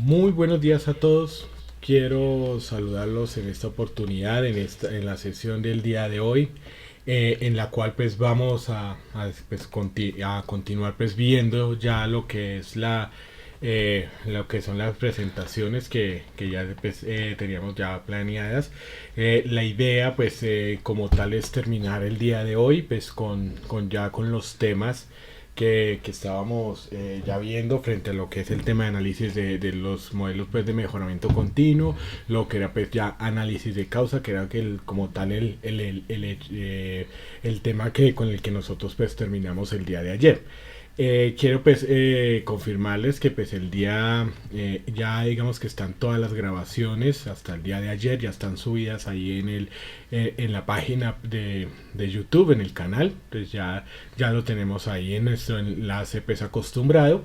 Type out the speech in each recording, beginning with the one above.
Muy buenos días a todos. Quiero saludarlos en esta oportunidad, en la sesión del día de hoy, en la cual pues vamos a continuar pues viendo ya lo que es lo que son las presentaciones que ya pues, teníamos ya planeadas. La idea pues como tal es terminar el día de hoy pues con los temas que estábamos ya viendo frente a lo que es el tema de análisis de los modelos pues, de mejoramiento continuo, lo que era pues ya análisis de causa, que era que como tal el tema con el que nosotros pues terminamos el día de ayer. Quiero pues confirmarles que pues el día ya digamos que están todas las grabaciones hasta el día de ayer, ya están subidas ahí en la página de YouTube, en el canal. Pues ya lo tenemos ahí en nuestro enlace pues acostumbrado.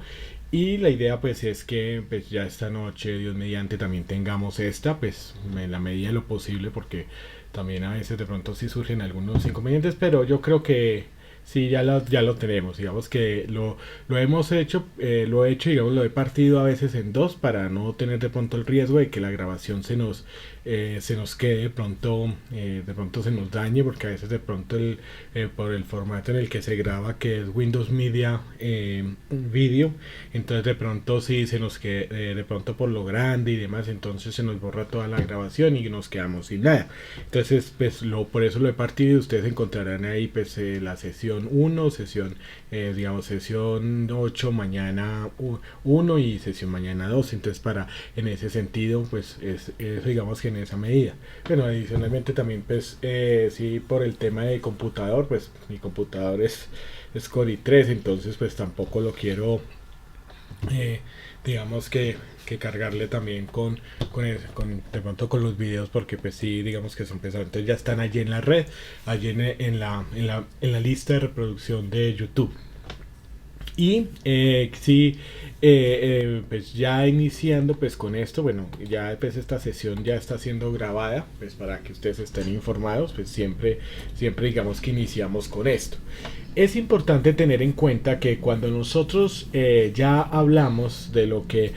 Y la idea pues es que pues ya esta noche, Dios mediante, también tengamos esta pues en la medida de lo posible, porque también a veces de pronto sí surgen algunos inconvenientes, pero yo creo que sí, ya lo tenemos. Digamos que lo hemos hecho, lo he hecho, digamos, lo he partido a veces en dos para no tener de pronto el riesgo de que la grabación se nos quede de pronto se nos dañe, porque a veces de pronto por el formato en el que se graba, que es Windows Media Video, entonces de pronto sí se nos quede, de pronto por lo grande y demás, entonces se nos borra toda la grabación y nos quedamos sin nada. Entonces, pues por eso lo he partido y ustedes encontrarán ahí pues la sesión uno, digamos, sesión 8 mañana uno y sesión mañana 2. Entonces, en ese sentido, pues es digamos que en esa medida. Bueno, adicionalmente también, pues, sí, por el tema de computador, pues mi computador es Core i3, entonces, pues tampoco lo quiero eh, digamos que cargarle también de pronto con los videos, porque pues sí digamos que son pesados. Entonces ya están allí en la red, allí en la lista de reproducción de YouTube. Y sí, pues ya iniciando pues con esto, bueno, ya pues esta sesión ya está siendo grabada, pues para que ustedes estén informados, pues siempre digamos que iniciamos con esto. Es importante tener en cuenta que cuando nosotros ya hablamos de lo que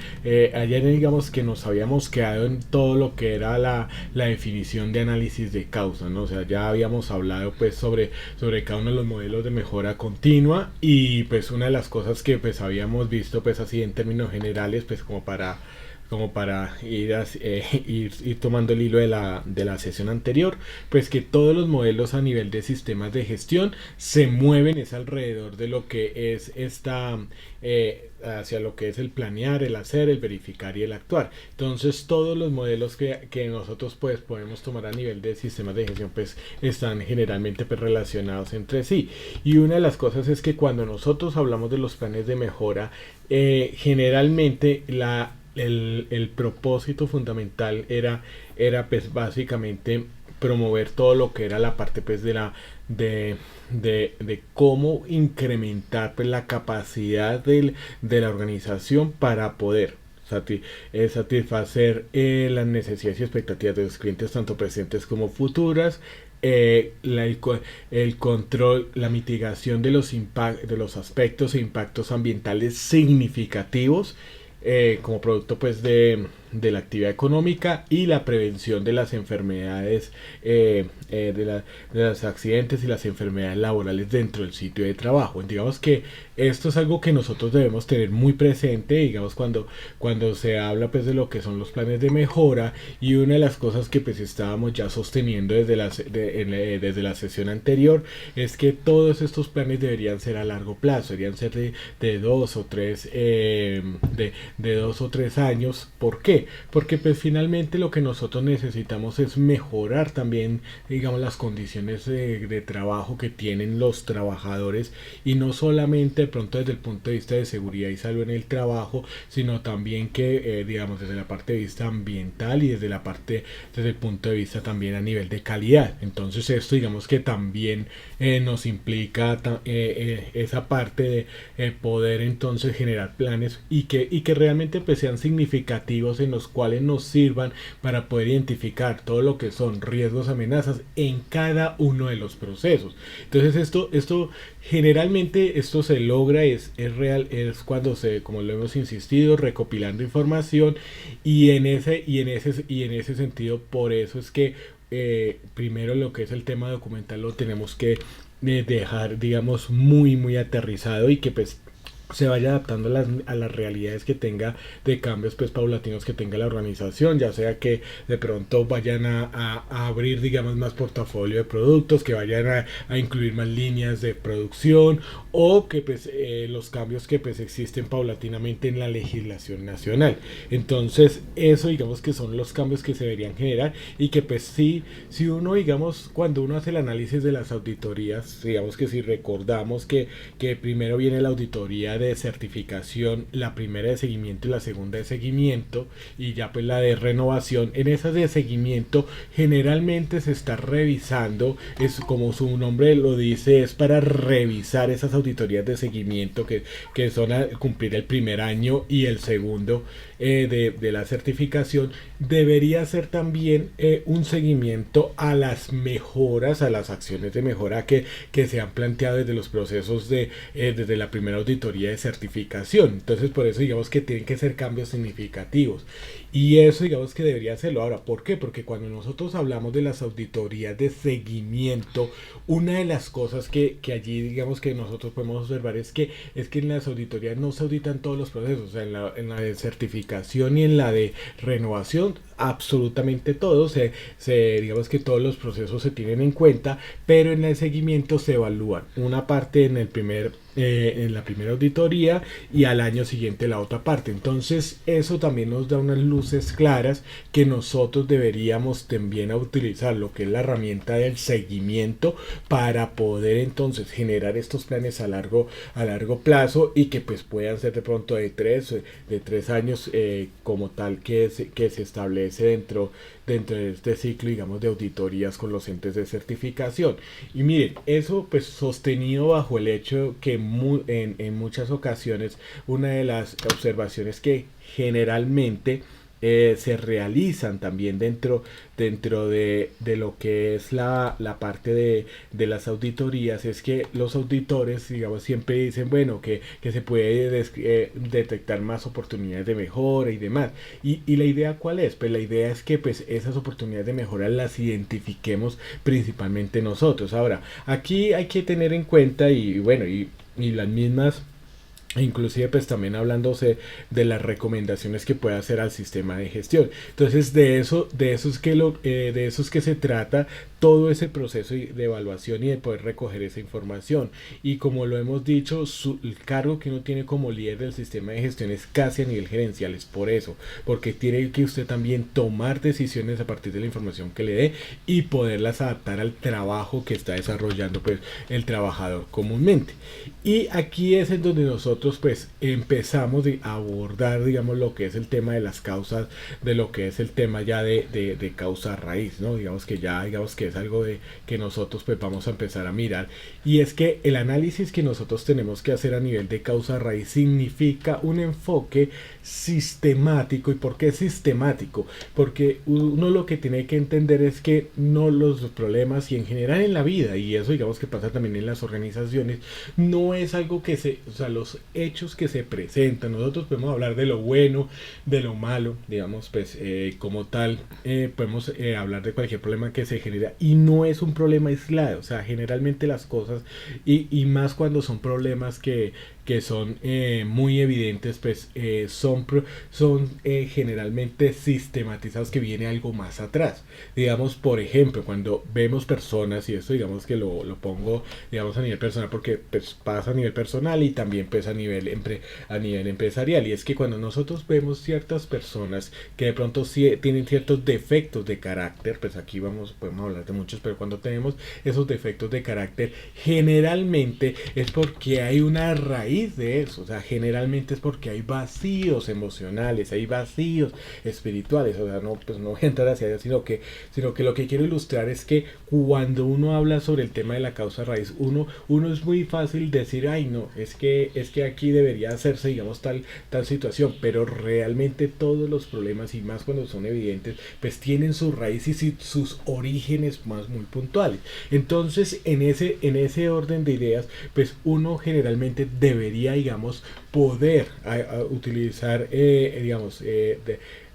ayer digamos que nos habíamos quedado en todo lo que era la definición de análisis de causa, ¿no? O sea, ya habíamos hablado pues sobre cada uno de los modelos de mejora continua, y pues una de las cosas que pues habíamos visto pues así en términos generales, pues como para ir tomando el hilo de la sesión anterior, pues que todos los modelos a nivel de sistemas de gestión se mueven es alrededor de lo que es hacia lo que es el planear, el hacer, el verificar y el actuar. Entonces todos los modelos que nosotros pues podemos tomar a nivel de sistemas de gestión pues están generalmente pues relacionados entre sí. Y una de las cosas es que cuando nosotros hablamos de los planes de mejora, generalmente el propósito fundamental era pues básicamente promover todo lo que era la parte pues de cómo incrementar pues la capacidad de la organización para poder satisfacer las necesidades y expectativas de los clientes, tanto presentes como futuras. El control, la mitigación de los aspectos e impactos ambientales significativos como producto pues de la actividad económica, y la prevención de las enfermedades, de los accidentes y las enfermedades laborales dentro del sitio de trabajo. Digamos que esto es algo que nosotros debemos tener muy presente, digamos, cuando se habla pues de lo que son los planes de mejora. Y una de las cosas que pues estábamos ya sosteniendo desde la sesión anterior es que todos estos planes deberían ser a largo plazo, deberían ser de 2 o 3 de 2 o 3 años. ¿Por qué? Porque pues finalmente lo que nosotros necesitamos es mejorar también, digamos, las condiciones de trabajo que tienen los trabajadores, y no solamente de pronto desde el punto de vista de seguridad y salud en el trabajo, sino también que digamos desde la parte de vista ambiental y desde el punto de vista también a nivel de calidad. Entonces esto digamos que también nos implica esa parte de poder entonces generar planes y que realmente pues sean significativos en los cuales nos sirvan para poder identificar todo lo que son riesgos, amenazas en cada uno de los procesos. Entonces esto generalmente esto se logra, es real, es cuando se, como lo hemos insistido, recopilando información y en ese sentido, por eso es que primero lo que es el tema documental lo tenemos que dejar, digamos, muy aterrizado y que pues se vaya adaptando a las realidades que tenga de cambios pues paulatinos que tenga la organización, ya sea que de pronto vayan a abrir, digamos, más portafolio de productos, que vayan a incluir más líneas de producción, o que pues los cambios que pues existen paulatinamente en la legislación nacional. Entonces eso, digamos, que son los cambios que se deberían generar y que pues sí, si uno, digamos, cuando uno hace el análisis de las auditorías, digamos que si recordamos que primero viene la auditoría de certificación, la primera de seguimiento y la segunda de seguimiento, y ya pues la de renovación. En esas de seguimiento generalmente se está revisando, es como su nombre lo dice, es para revisar esas auditorías de seguimiento que son a cumplir el primer año y el segundo de la certificación. Debería ser también un seguimiento a las mejoras, a las acciones de mejora que se han planteado desde los procesos desde la primera auditoría de certificación. Entonces por eso digamos que tienen que ser cambios significativos y eso digamos que debería hacerlo. Ahora, ¿por qué? Porque cuando nosotros hablamos de las auditorías de seguimiento, una de las cosas que allí digamos que nosotros podemos observar es que en las auditorías no se auditan todos los procesos, o sea, en la de certificación y en la de renovación absolutamente todo, digamos que todos los procesos se tienen en cuenta, pero en el seguimiento se evalúan una parte en en la primera auditoría y al año siguiente la otra parte. Entonces eso también nos da unas luces claras que nosotros deberíamos también utilizar lo que es la herramienta del seguimiento para poder entonces generar estos planes a largo plazo y que pues puedan ser de pronto de tres años como tal que se establece dentro de este ciclo, digamos, de auditorías con los entes de certificación. Y miren, eso pues sostenido bajo el hecho que en muchas ocasiones una de las observaciones que generalmente se realizan también dentro de lo que es la parte de las auditorías es que los auditores, digamos, siempre dicen, bueno, que se puede detectar más oportunidades de mejora y demás. Y la idea, ¿cuál es? Pues la idea es que pues esas oportunidades de mejora las identifiquemos principalmente nosotros. Ahora, aquí hay que tener en cuenta y bueno, y las mismas, inclusive pues también hablándose de las recomendaciones que puede hacer al sistema de gestión. Entonces de eso es que se trata todo ese proceso de evaluación y de poder recoger esa información. Y como lo hemos dicho, el cargo que uno tiene como líder del sistema de gestión es casi a nivel gerencial. Es por eso, porque tiene que usted también tomar decisiones a partir de la información que le dé y poderlas adaptar al trabajo que está desarrollando pues el trabajador comúnmente. Y aquí es en donde nosotros pues empezamos a abordar, digamos, lo que es el tema de las causas, de lo que es el tema ya de causa raíz, ¿no? Digamos que es algo que nosotros pues vamos a empezar a mirar, y es que el análisis que nosotros tenemos que hacer a nivel de causa raíz significa un enfoque sistemático. ¿Y por qué sistemático? Porque uno lo que tiene que entender es que no los problemas, y en general en la vida, y eso digamos que pasa también en las organizaciones, no es algo o sea, los hechos que se presentan, nosotros podemos hablar de lo bueno, de lo malo, digamos, pues como tal, podemos hablar de cualquier problema que se genera, y no es un problema aislado. O sea, generalmente las cosas, y más cuando son problemas que son muy evidentes, pues son generalmente sistematizados, que viene algo más atrás. Digamos, por ejemplo, cuando vemos personas, y esto digamos que lo pongo digamos a nivel personal, porque pues pasa a nivel personal y también pues a nivel empresarial, y es que cuando nosotros vemos ciertas personas que de pronto sí tienen ciertos defectos de carácter, pues aquí podemos hablar de muchos, pero cuando tenemos esos defectos de carácter, generalmente es porque hay una raíz de eso. O sea, generalmente es porque hay vacíos vacíos emocionales, hay vacíos espirituales. O sea, no, pues no voy a entrar hacia allá, sino que lo que quiero ilustrar es que cuando uno habla sobre el tema de la causa raíz, uno es muy fácil decir, ay no, es que aquí debería hacerse, digamos, tal situación, pero realmente todos los problemas, y más cuando son evidentes, pues tienen su raíz y sus orígenes más muy puntuales. Entonces, en ese orden de ideas, pues uno generalmente debería, digamos, poder utilizar, digamos,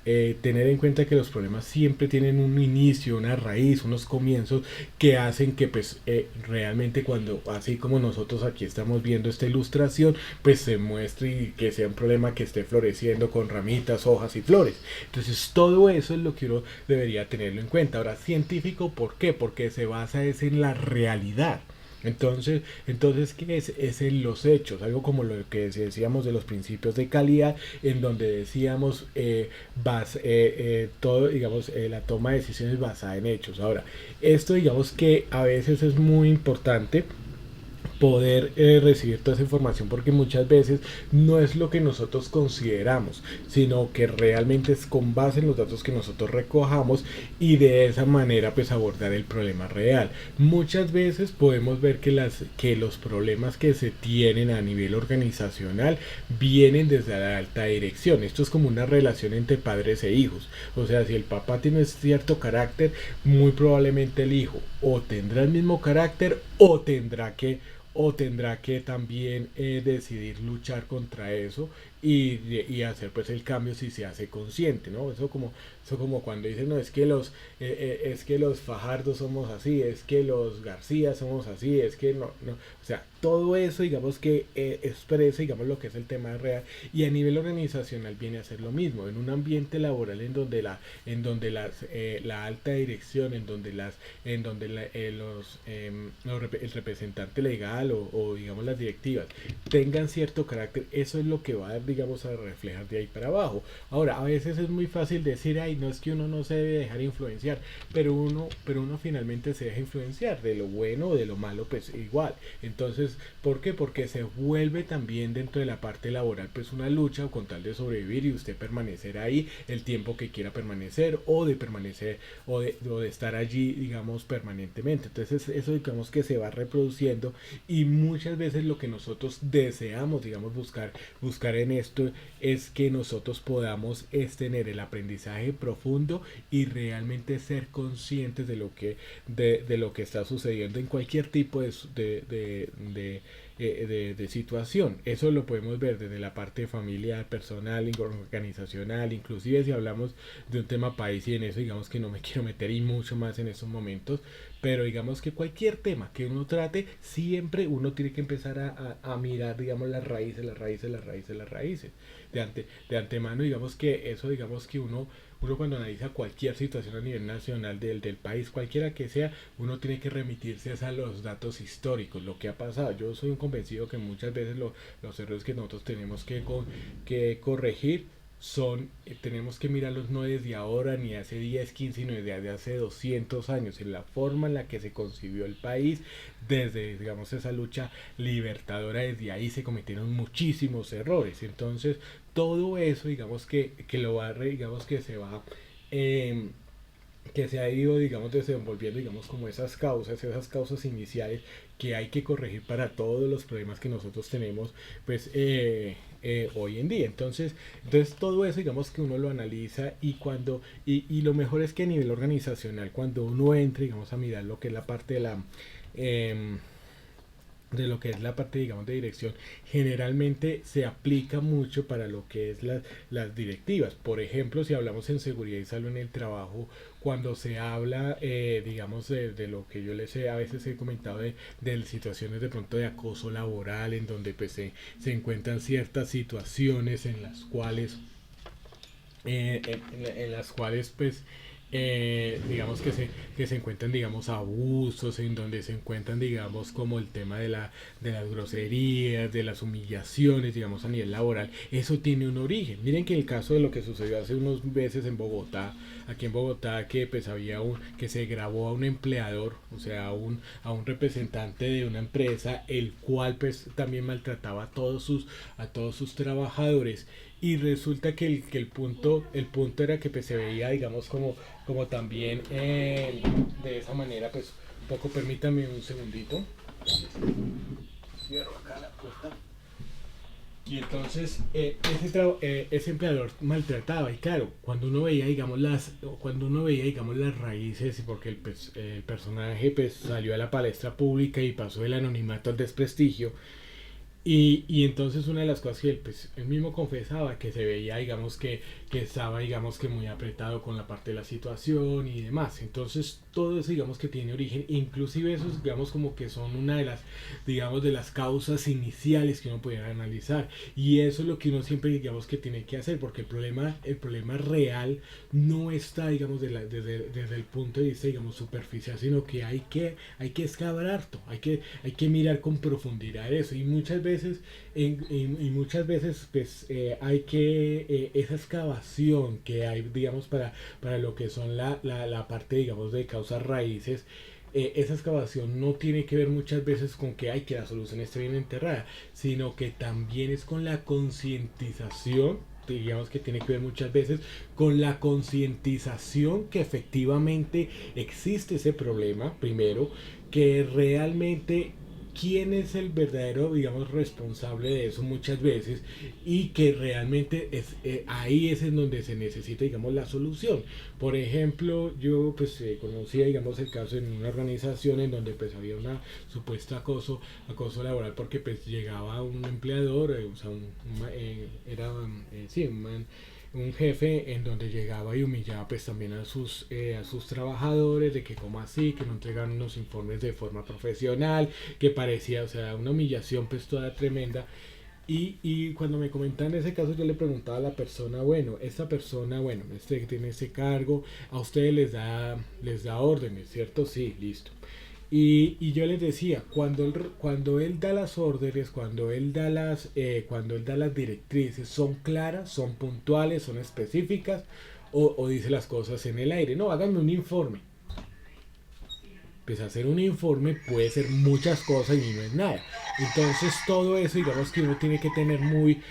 tener en cuenta que los problemas siempre tienen un inicio, una raíz, unos comienzos que hacen que pues realmente cuando, así como nosotros aquí estamos viendo esta ilustración, pues se muestre y que sea un problema que esté floreciendo con ramitas, hojas y flores. Entonces todo eso es lo que uno debería tenerlo en cuenta. Ahora, científico, ¿por qué? Porque se basa es en la realidad. Entonces, ¿qué es? Es en los hechos, algo como lo que decíamos de los principios de calidad, en donde decíamos todo, digamos, la toma de decisiones basada en hechos. Ahora, esto digamos que a veces es muy importante poder recibir toda esa información, porque muchas veces no es lo que nosotros consideramos, sino que realmente es con base en los datos que nosotros recojamos, y de esa manera pues abordar el problema real. Muchas veces podemos ver que los problemas que se tienen a nivel organizacional vienen desde la alta dirección. Esto es como una relación entre padres e hijos. O sea, si el papá tiene cierto carácter, muy probablemente el hijo o tendrá el mismo carácter o tendrá que también decidir luchar contra eso, y hacer pues el cambio si se hace consciente, ¿no? Eso como cuando dicen, no, es que los Fajardos somos así, es que los García somos así, es que no, o sea, todo eso digamos que expresa, digamos, lo que es el tema real, y a nivel organizacional viene a ser lo mismo, en un ambiente laboral en donde la alta dirección, el representante legal o digamos las directivas tengan cierto carácter. Eso es lo que va, digamos, a reflejar de ahí para abajo. Ahora, a veces es muy fácil decir, ay, no, es que uno no se debe dejar influenciar, pero uno finalmente se deja influenciar de lo bueno o de lo malo, pues igual. Entonces, ¿por qué? Porque se vuelve también dentro de la parte laboral pues una lucha con tal de sobrevivir y usted permanecer ahí el tiempo que quiera permanecer, o de permanecer o de estar allí, digamos, permanentemente. Entonces eso digamos que se va reproduciendo, y muchas veces lo que nosotros deseamos, digamos, buscar en esto es que nosotros podamos tener el aprendizaje profundo y realmente ser conscientes de lo que está sucediendo en cualquier tipo de situación. Eso lo podemos ver desde la parte familiar, personal, organizacional, inclusive si hablamos de un tema país, y en eso digamos que no me quiero meter y mucho más en estos momentos, pero digamos que cualquier tema que uno trate, siempre uno tiene que empezar a mirar, digamos, las raíces, las raíces, las raíces, las raíces. De antemano, digamos que eso, digamos que uno cuando analiza cualquier situación a nivel nacional del país, cualquiera que sea, uno tiene que remitirse a los datos históricos, lo que ha pasado. Yo soy un convencido que muchas veces los errores que nosotros tenemos que corregir tenemos que mirarlos no desde ahora ni hace 10 15 sino desde hace 200 años, en la forma en la que se concibió el país, desde, digamos, esa lucha libertadora. Desde ahí se cometieron muchísimos errores. Entonces, todo eso, digamos que lo va, digamos eh, que se ha ido, digamos, desenvolviendo, digamos, como esas causas iniciales que hay que corregir para todos los problemas que nosotros tenemos, pues, hoy en día. Entonces todo eso, digamos, que uno lo analiza, y lo mejor es que a nivel organizacional, cuando uno entra, digamos, a mirar lo que es la parte eh, digamos, de dirección, generalmente se aplica mucho para lo que es las directivas. Por ejemplo, si hablamos en seguridad y salud en el trabajo, cuando se habla, digamos, de lo que yo les a veces he comentado de situaciones de pronto de acoso laboral, en donde pues se encuentran ciertas situaciones en las cuales pues digamos que se encuentran, digamos, abusos, en donde se encuentran, digamos, como el tema de las groserías, de las humillaciones, digamos, a nivel laboral. Eso tiene un origen. Miren que el caso de lo que sucedió hace unos meses en Bogotá, aquí en Bogotá, que pues que se grabó a un empleador, o sea, a un representante de una empresa, el cual pues también maltrataba a todos sus trabajadores. y resulta que el punto era que pues, se veía, digamos, como también de esa manera, pues, un poco, permítame un segundito. Cierro acá la puerta. Y entonces ese empleador maltrataba y claro, cuando uno veía digamos las raíces, porque el personaje pues salió a la palestra pública y pasó del anonimato al desprestigio, y entonces una de las cosas que él mismo confesaba que se veía, digamos, que estaba, digamos, que muy apretado con la parte de la situación y demás. Entonces todo eso, digamos, que tiene origen, inclusive esos, digamos, como que son una de las, digamos, de las causas iniciales que uno pudiera analizar. Y eso es lo que uno siempre, digamos, que tiene que hacer, porque el problema real no está, digamos, desde el punto de vista, digamos, superficial, sino que hay que excavar harto, hay que mirar con profundidad eso. Y muchas veces, y muchas veces pues hay que, esa excavación que hay, digamos, para lo que son la parte, digamos, de causas raíces, esa excavación no tiene que ver muchas veces con que hay que la solución esté bien enterrada, sino que también es con la concientización, digamos que tiene que ver muchas veces con la concientización que efectivamente existe ese problema, primero, que realmente quién es el verdadero, digamos, responsable de eso muchas veces, y que realmente ahí es en donde se necesita, digamos, la solución. Por ejemplo, yo pues conocía, digamos, el caso en una organización en donde pues había una supuesta acoso laboral, porque pues llegaba un empleador, o sea, era, sí, un jefe en donde llegaba y humillaba pues también a sus trabajadores, de que como así, que no entregaron unos informes de forma profesional, que parecía, o sea, una humillación pues toda tremenda. Y cuando me comentaban ese caso, yo le preguntaba a la persona, bueno, esta persona, bueno, este que tiene ese cargo, a ustedes les da órdenes, ¿cierto? Sí, listo. Y yo les decía, cuando él da las órdenes, cuando él da las directrices, son claras, son puntuales, son específicas, o dice las cosas en el aire. No, háganme un informe. Pues hacer un informe puede ser muchas cosas y no es nada. Entonces todo eso, digamos que uno tiene que tener muy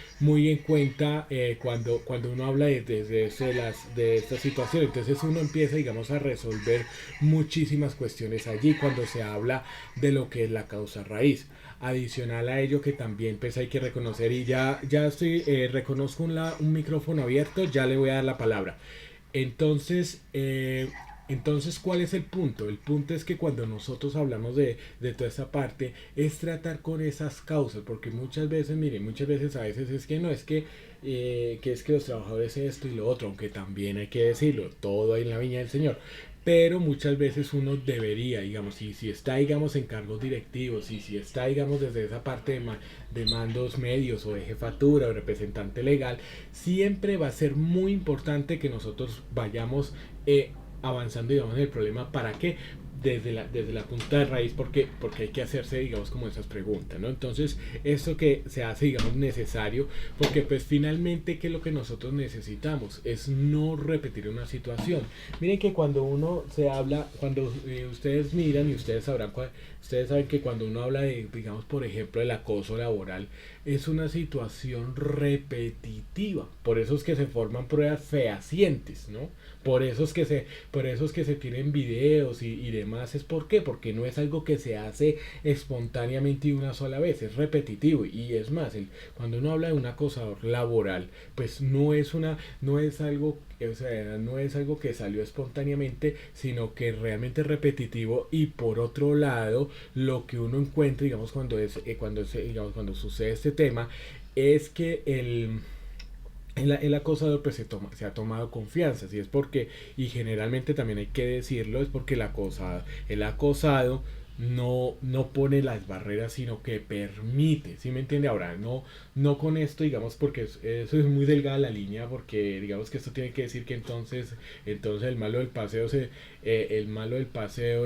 en cuenta cuando uno habla de esta situación. Entonces uno empieza, digamos, a resolver muchísimas cuestiones allí cuando se habla de lo que es la causa raíz. Adicional a ello que también pues hay que reconocer, y ya estoy, reconozco un micrófono abierto, ya le voy a dar la palabra. Entonces, ¿cuál es el punto? El punto es que cuando nosotros hablamos de toda esa parte, es tratar con esas causas, porque muchas veces, miren, muchas veces a veces es que no, que es que los trabajadores esto y lo otro, aunque también hay que decirlo, todo hay en la viña del Señor. Pero muchas veces uno debería, digamos, si está, digamos, en cargos directivos, y si está, digamos, desde esa parte de mandos medios o de jefatura o representante legal, siempre va a ser muy importante que nosotros vayamos avanzando, digamos, en el problema. ¿Para qué? Desde la punta de raíz, porque hay que hacerse, digamos, como esas preguntas, ¿no? Entonces, esto que se hace, digamos, necesario, porque pues finalmente, ¿qué es lo que nosotros necesitamos? Es no repetir una situación. Miren que cuando uno se habla, cuando ustedes miran, y ustedes sabrán, ustedes saben que cuando uno habla de, digamos, por ejemplo, el acoso laboral, es una situación repetitiva. Por eso es que se forman pruebas fehacientes, ¿no? Por eso es que se tienen videos y demás. ¿Es por qué? Porque no es algo que se hace espontáneamente y una sola vez, es repetitivo. Y es más, cuando uno habla de un acosador laboral, pues no es algo, o sea, no es algo que salió espontáneamente, sino que realmente es repetitivo. Y por otro lado, lo que uno encuentra, digamos, digamos, cuando sucede este tema, es que el acosador pues se ha tomado confianza, y es porque, y generalmente también hay que decirlo, es porque el acosado no pone las barreras, sino que permite, ¿sí me entiende? Ahora, no con esto, digamos, porque eso es muy delgada la línea, porque digamos que esto tiene que decir que entonces el malo del paseo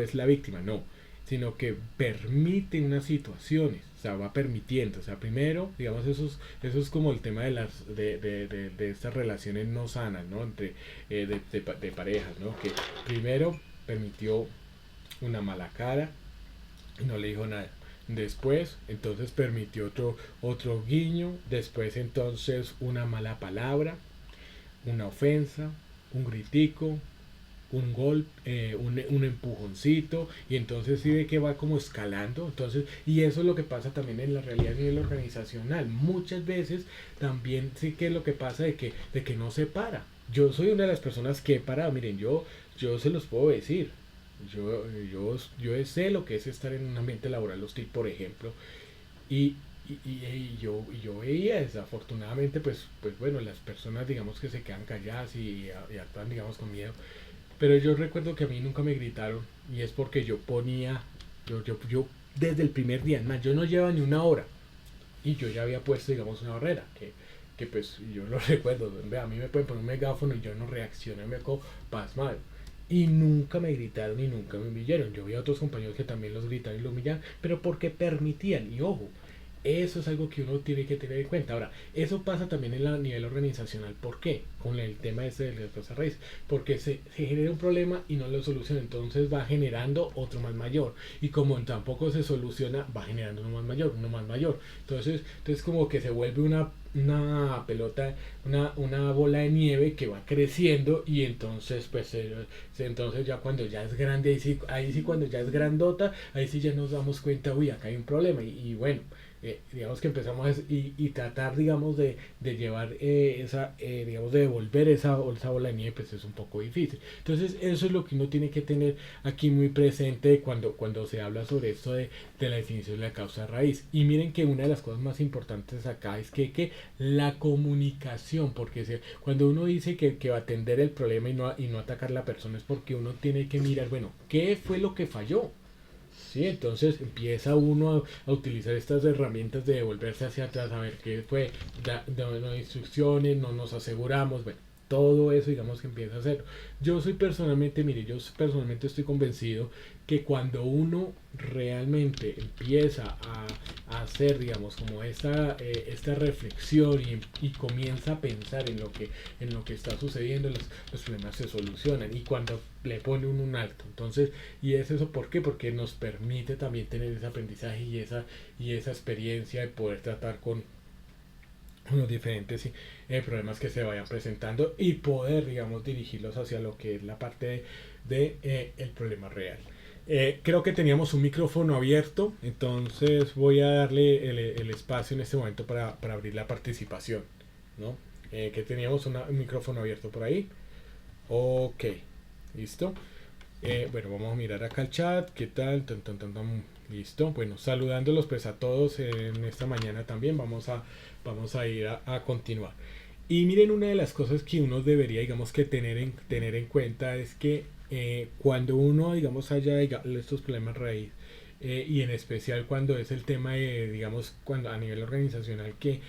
es la víctima, no, sino que permite unas situaciones, o sea, va permitiendo, o sea, primero, digamos, eso es como el tema de estas relaciones no sanas, ¿no? Entre de parejas, ¿no? Que primero permitió una mala cara y no le dijo nada. Después, entonces permitió otro guiño. Después, entonces, una mala palabra, una ofensa, un gritico, un golpe, un empujoncito, y entonces sí ve que va como escalando. Entonces, y eso es lo que pasa también en la realidad a nivel organizacional. Muchas veces también sí que es lo que pasa de que no se para. Yo soy una de las personas que he parado. Miren, yo se los puedo decir. Yo sé lo que es estar en un ambiente laboral hostil, por ejemplo, y, y yo veía desafortunadamente, pues bueno, las personas digamos que se quedan calladas y actúan digamos con miedo, pero yo recuerdo que a mí nunca me gritaron, y es porque yo ponía, yo desde el primer día, más, yo no llevaba ni una hora y yo ya había puesto, digamos, una barrera, que pues yo lo recuerdo, a mí me pueden poner un megáfono y yo no reaccioné, me quedo pasmado. Y nunca me gritaron y nunca me humillaron. Yo vi a otros compañeros que también los gritaron y los humillaron, pero porque permitían. Y ojo, eso es algo que uno tiene que tener en cuenta. Ahora, eso pasa también en el nivel organizacional. ¿Por qué? Con el tema ese de las cosas raíz. Porque se genera un problema y no lo soluciona. Entonces va generando otro más mayor. Y como tampoco se soluciona, va generando uno más mayor, uno más mayor. Entonces como que se vuelve una pelota, una bola de nieve que va creciendo, y entonces pues entonces ya cuando ya es grande, ahí sí cuando ya es grandota, ahí sí ya nos damos cuenta, uy, acá hay un problema, y bueno, digamos que empezamos y tratar, digamos, de llevar digamos, de devolver esa bola de nieve, pues es un poco difícil. Entonces, eso es lo que uno tiene que tener aquí muy presente cuando se habla sobre esto de la definición de la causa raíz. Y miren que una de las cosas más importantes acá es que la comunicación, porque cuando uno dice que va a atender el problema y no atacar a la persona, es porque uno tiene que mirar, bueno, ¿qué fue lo que falló? ¿Sí? Entonces empieza uno a utilizar estas herramientas de devolverse hacia atrás, a ver qué fue, no instrucciones, no nos aseguramos, bueno, todo eso digamos que empieza a hacerlo. Yo personalmente estoy convencido que cuando uno realmente empieza a hacer, digamos, como esta reflexión, y comienza a pensar en lo que está sucediendo, los problemas se solucionan, y cuando le pone uno un alto. Entonces, ¿y es eso por qué? Porque nos permite también tener ese aprendizaje y esa experiencia de poder tratar con los diferentes problemas que se vayan presentando, y poder, digamos, dirigirlos hacia lo que es la parte el problema real. Creo que teníamos un micrófono abierto, entonces voy a darle el espacio en este momento para abrir la participación, ¿no? Que teníamos un micrófono abierto por ahí. Ok, listo. Bueno, vamos a mirar acá el chat. ¿Qué tal? Listo. Bueno, saludándolos pues a todos en esta mañana también. Vamos a ir a continuar. Y miren, una de las cosas que uno debería, digamos, que tener en cuenta es que cuando uno, digamos, haya estos problemas raíz, y en especial cuando es el tema de, digamos, cuando a nivel organizacional que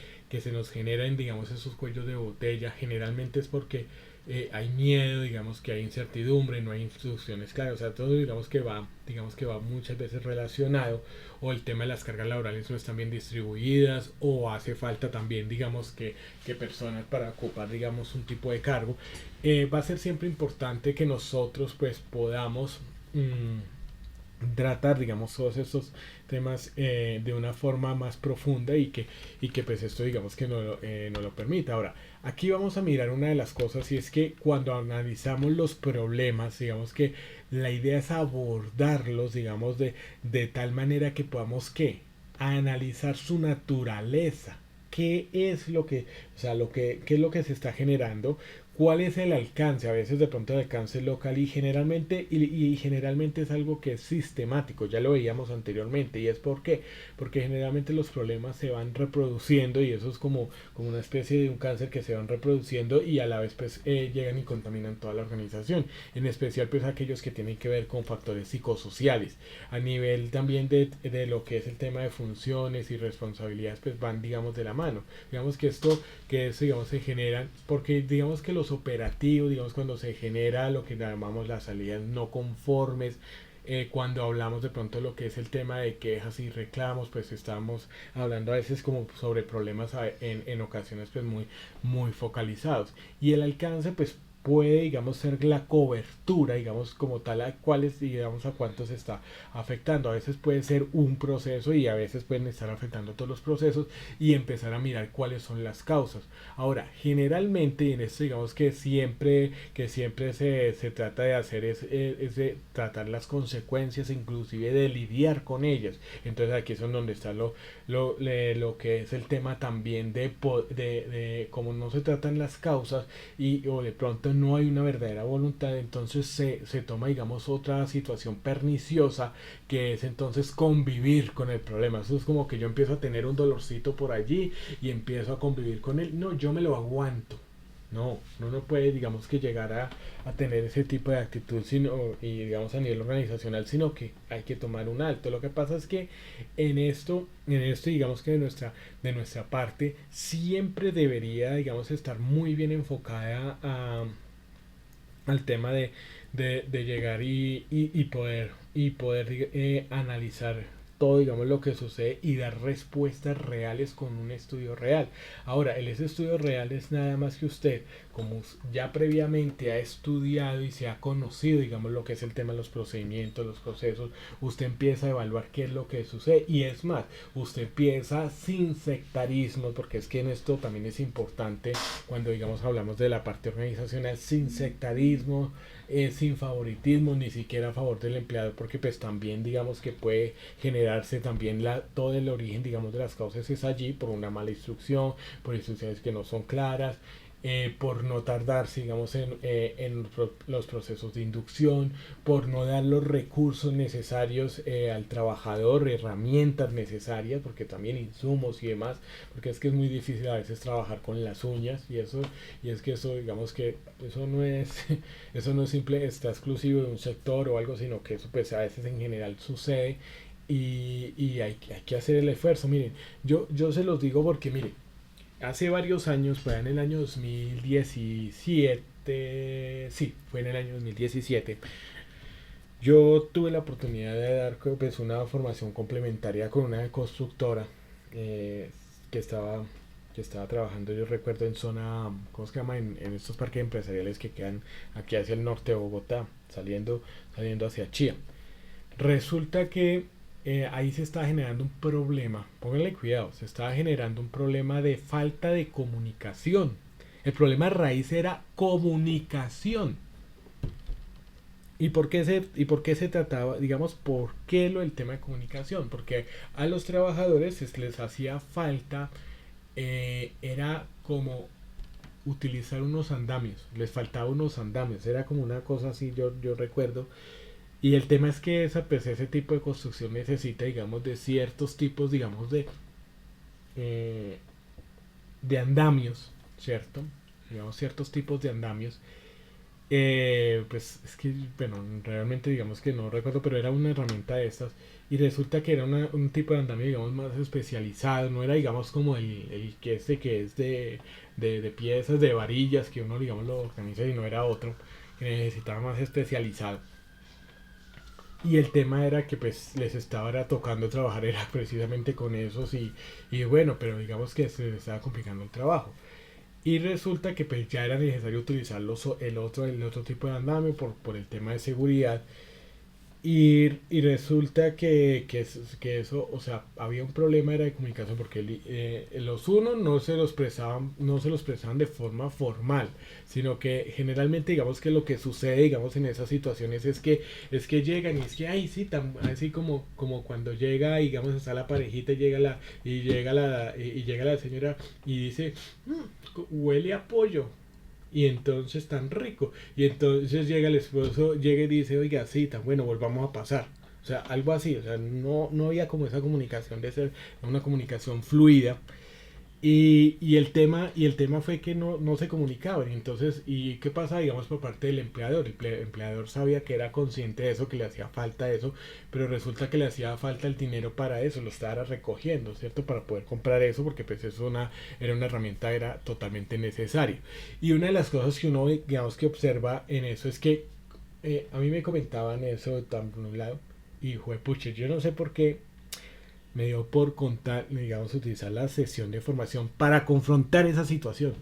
se nos generan, digamos, esos cuellos de botella, generalmente es porque hay miedo, digamos que hay incertidumbre, no hay instrucciones claras, o sea, todo digamos que va muchas veces relacionado, o el tema de las cargas laborales no están bien distribuidas, o hace falta también, digamos, que personas para ocupar, digamos, un tipo de cargo. Va a ser siempre importante que nosotros pues podamos tratar, digamos, todos estos temas de una forma más profunda, y que pues esto digamos que no lo permita. Ahora, aquí vamos a mirar una de las cosas, y es que cuando analizamos los problemas, digamos que la idea es abordarlos, digamos, de tal manera que podamos que analizar su naturaleza. ¿Qué es lo que, o sea, qué es lo que se está generando? ¿Cuál es el alcance? A veces de pronto el alcance local, y generalmente es algo que es sistemático, ya lo veíamos anteriormente. ¿Y es por qué? Porque generalmente los problemas se van reproduciendo, y eso es como una especie de un cáncer que se van reproduciendo, y a la vez pues llegan y contaminan toda la organización, en especial pues aquellos que tienen que ver con factores psicosociales. A nivel también de lo que es el tema de funciones y responsabilidades, pues van digamos de la mano. Digamos que esto digamos se generan porque digamos que los operativos, digamos, cuando se genera lo que llamamos las salidas no conformes, cuando hablamos de pronto de lo que es el tema de quejas y reclamos, pues estamos hablando a veces como sobre problemas en ocasiones pues muy, muy focalizados. Y el alcance pues puede, digamos, ser la cobertura, digamos, como tal, a cuáles, digamos, a cuántos está afectando. A veces puede ser un proceso y a veces pueden estar afectando todos los procesos y empezar a mirar cuáles son las causas. Ahora, generalmente en esto, digamos que siempre se trata de hacer es de tratar las consecuencias, inclusive de lidiar con ellas. Entonces aquí es donde está lo que es el tema también de cómo no se tratan las causas o de pronto no hay una verdadera voluntad, entonces se toma, digamos, otra situación perniciosa que es entonces convivir con el problema. Eso es como que yo empiezo a tener un dolorcito por allí y empiezo a convivir con él. No, yo me lo aguanto. No, uno no puede, digamos, que llegar a tener ese tipo de actitud y digamos a nivel organizacional, sino que hay que tomar un alto. Lo que pasa es que en esto digamos que de nuestra parte, siempre debería, digamos, estar muy bien enfocada al tema de llegar y poder analizar todo, digamos, lo que sucede y dar respuestas reales con un estudio real. Ahora, ese estudio real es nada más que usted, como ya previamente ha estudiado y se ha conocido, digamos, lo que es el tema de los procedimientos, los procesos, usted empieza a evaluar qué es lo que sucede y es más, usted empieza sin sectarismo, porque es que en esto también es importante cuando, digamos, hablamos de la parte organizacional, sin sectarismo, sin favoritismo, ni siquiera a favor del empleado, porque pues también digamos que puede generarse también todo el origen, digamos, de las causas es allí por una mala instrucción, por instrucciones que no son claras, por no tardarse, digamos, en los procesos de inducción, por no dar los recursos necesarios al trabajador, herramientas necesarias, porque también insumos y demás, porque es que es muy difícil a veces trabajar con las uñas y es que eso, digamos que eso no es, eso no es simple, está exclusivo de un sector o algo, sino que eso pues a veces en general sucede y hay que hacer el esfuerzo. Miren, yo se los digo porque, miren, hace varios años, fue en el año 2017, sí, fue en el año 2017, yo tuve la oportunidad de dar pues, una formación complementaria con una constructora eh, que estaba que estaba trabajando, yo recuerdo en zona, ¿cómo se llama? En estos parques empresariales que quedan aquí hacia el norte de Bogotá, saliendo hacia Chía. Resulta que ahí se está generando un problema, pónganle cuidado, se estaba generando un problema de falta de comunicación. El problema raíz era comunicación. ¿Y por qué se trataba, digamos, por qué el tema de comunicación? Porque a los trabajadores les hacía falta, era como utilizar unos andamios, les faltaba unos andamios, era como una cosa así, yo recuerdo. Y el tema es que ese tipo de construcción necesita, digamos, de ciertos tipos, digamos, eh, de andamios, ¿cierto? Digamos, ciertos tipos de andamios. Pues es que, bueno, realmente digamos que no recuerdo, pero era una herramienta de estas. Y resulta que era un tipo de andamio, digamos, más especializado. No era, digamos, como que es de piezas, de varillas, que uno, digamos, lo organiza y no era otro, que necesitaba más especializado. Y el tema era que pues les estaba tocando trabajar era precisamente con esos y bueno, pero digamos que se les estaba complicando el trabajo. Y resulta que pues ya era necesario utilizar el otro tipo de andamio por el tema de seguridad. Y resulta que eso, o sea, había un problema era de comunicación porque los unos no se los prestaban de forma formal, sino que generalmente digamos que lo que sucede, digamos, en esas situaciones es que llegan y es que, ay, sí, así como cuando llega, digamos, está la parejita y llega la señora y dice, huele a pollo. Y entonces tan rico. Y entonces llega el esposo, llega y dice, oiga, sí, tan bueno, volvamos a pasar. O sea, algo así. O sea, no había como esa comunicación de ser una comunicación fluida. Y el tema fue que no se comunicaban. Entonces, ¿y qué pasa, digamos, por parte del empleador? El empleador sabía que era consciente de eso, que le hacía falta eso, pero resulta que le hacía falta el dinero para eso, lo estaba recogiendo, ¿cierto? Para poder comprar eso, porque pues eso era una herramienta, era totalmente necesario. Y una de las cosas que uno, digamos, que observa en eso es que a mí me comentaban eso por un lado, y fue, pucha, yo no sé por qué me dio por contar, digamos, utilizar la sesión de formación para confrontar esa situación.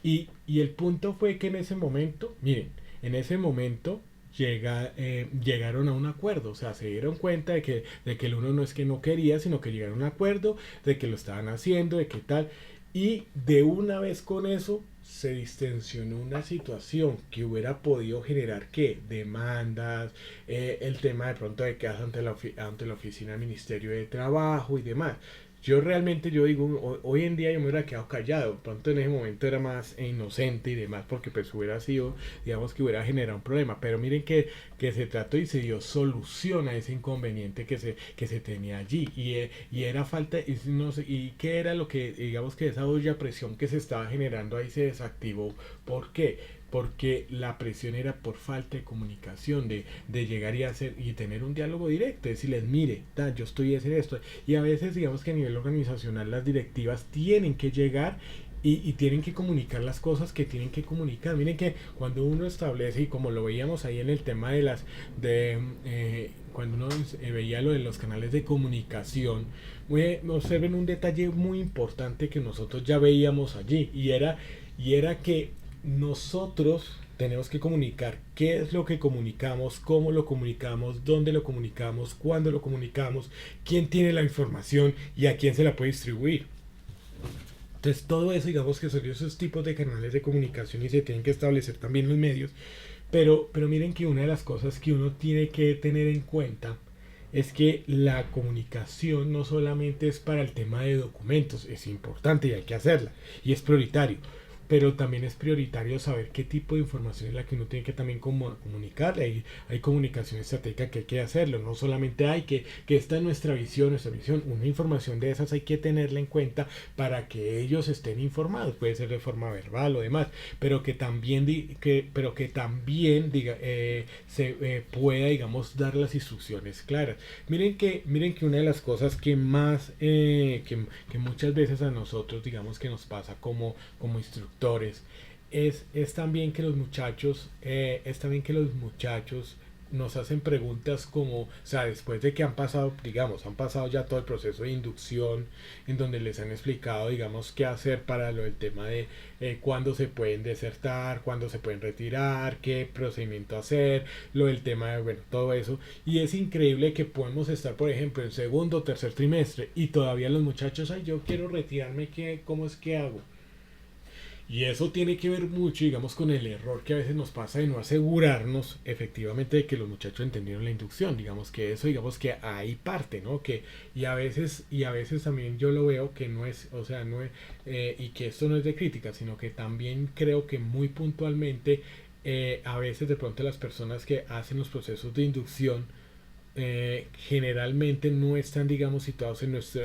Y el punto fue que en ese momento, miren, en ese momento llegaron a un acuerdo, o sea, se dieron cuenta de que el uno no es que no quería, sino que llegaron a un acuerdo, de que lo estaban haciendo, de qué tal, y de una vez con eso se distensionó una situación que hubiera podido generar qué demandas, el tema de pronto de quedas ante la oficina del Ministerio de Trabajo y demás. Yo realmente, yo digo, hoy en día yo me hubiera quedado callado, pronto en ese momento era más inocente y demás, porque pues hubiera sido, digamos que hubiera generado un problema, pero miren que se trató y se dio solución a ese inconveniente que se tenía allí, y era falta, y, no sé, y qué era lo que, digamos que esa olla a presión que se estaba generando ahí se desactivó. ¿Por qué? Porque la presión era por falta de comunicación, de llegar y hacer y tener un diálogo directo, decirles, mire, yo estoy haciendo esto. Y a veces, digamos que a nivel organizacional, las directivas tienen que llegar y tienen que comunicar las cosas que tienen que comunicar. Miren que cuando uno establece, y como lo veíamos ahí en el tema de cuando uno veía lo de los canales de comunicación, observen un detalle muy importante que nosotros ya veíamos allí, y era que nosotros tenemos que comunicar qué es lo que comunicamos, cómo lo comunicamos, dónde lo comunicamos, cuándo lo comunicamos, quién tiene la información y a quién se la puede distribuir. Entonces todo eso, digamos que son esos tipos de canales de comunicación y se tienen que establecer también los medios. Pero miren que una de las cosas que uno tiene que tener en cuenta es que la comunicación no solamente es para el tema de documentos, es importante y hay que hacerla y es prioritario, pero también es prioritario saber qué tipo de información es la que uno tiene que también comunicar. Hay comunicación estratégica que hay que hacerlo, no solamente hay que esta es nuestra visión, una información de esas hay que tenerla en cuenta para que ellos estén informados, puede ser de forma verbal o demás, pero que también, pero que también diga, se pueda, digamos, dar las instrucciones claras. Miren que una de las cosas que más, que muchas veces a nosotros, digamos, que nos pasa como instructores, es también que los muchachos, nos hacen preguntas como, o sea, después de que han pasado, digamos, han pasado ya todo el proceso de inducción, en donde les han explicado, digamos, qué hacer para lo del tema de cuándo se pueden desertar, cuándo se pueden retirar, qué procedimiento hacer, lo del tema de, bueno, todo eso. Y es increíble que podemos estar, por ejemplo, en segundo o tercer trimestre y todavía los muchachos, ay, yo quiero retirarme, ¿cómo es que hago? Y eso tiene que ver mucho, digamos, con el error que a veces nos pasa de no asegurarnos efectivamente de que los muchachos entendieron la inducción. Digamos que eso, digamos que ahí parte, ¿no? Y a veces también yo lo veo que no es, o sea, no es, y que esto no es de crítica, sino que también creo que muy puntualmente, a veces de pronto las personas que hacen los procesos de inducción, generalmente no están, digamos, situados en nuestro,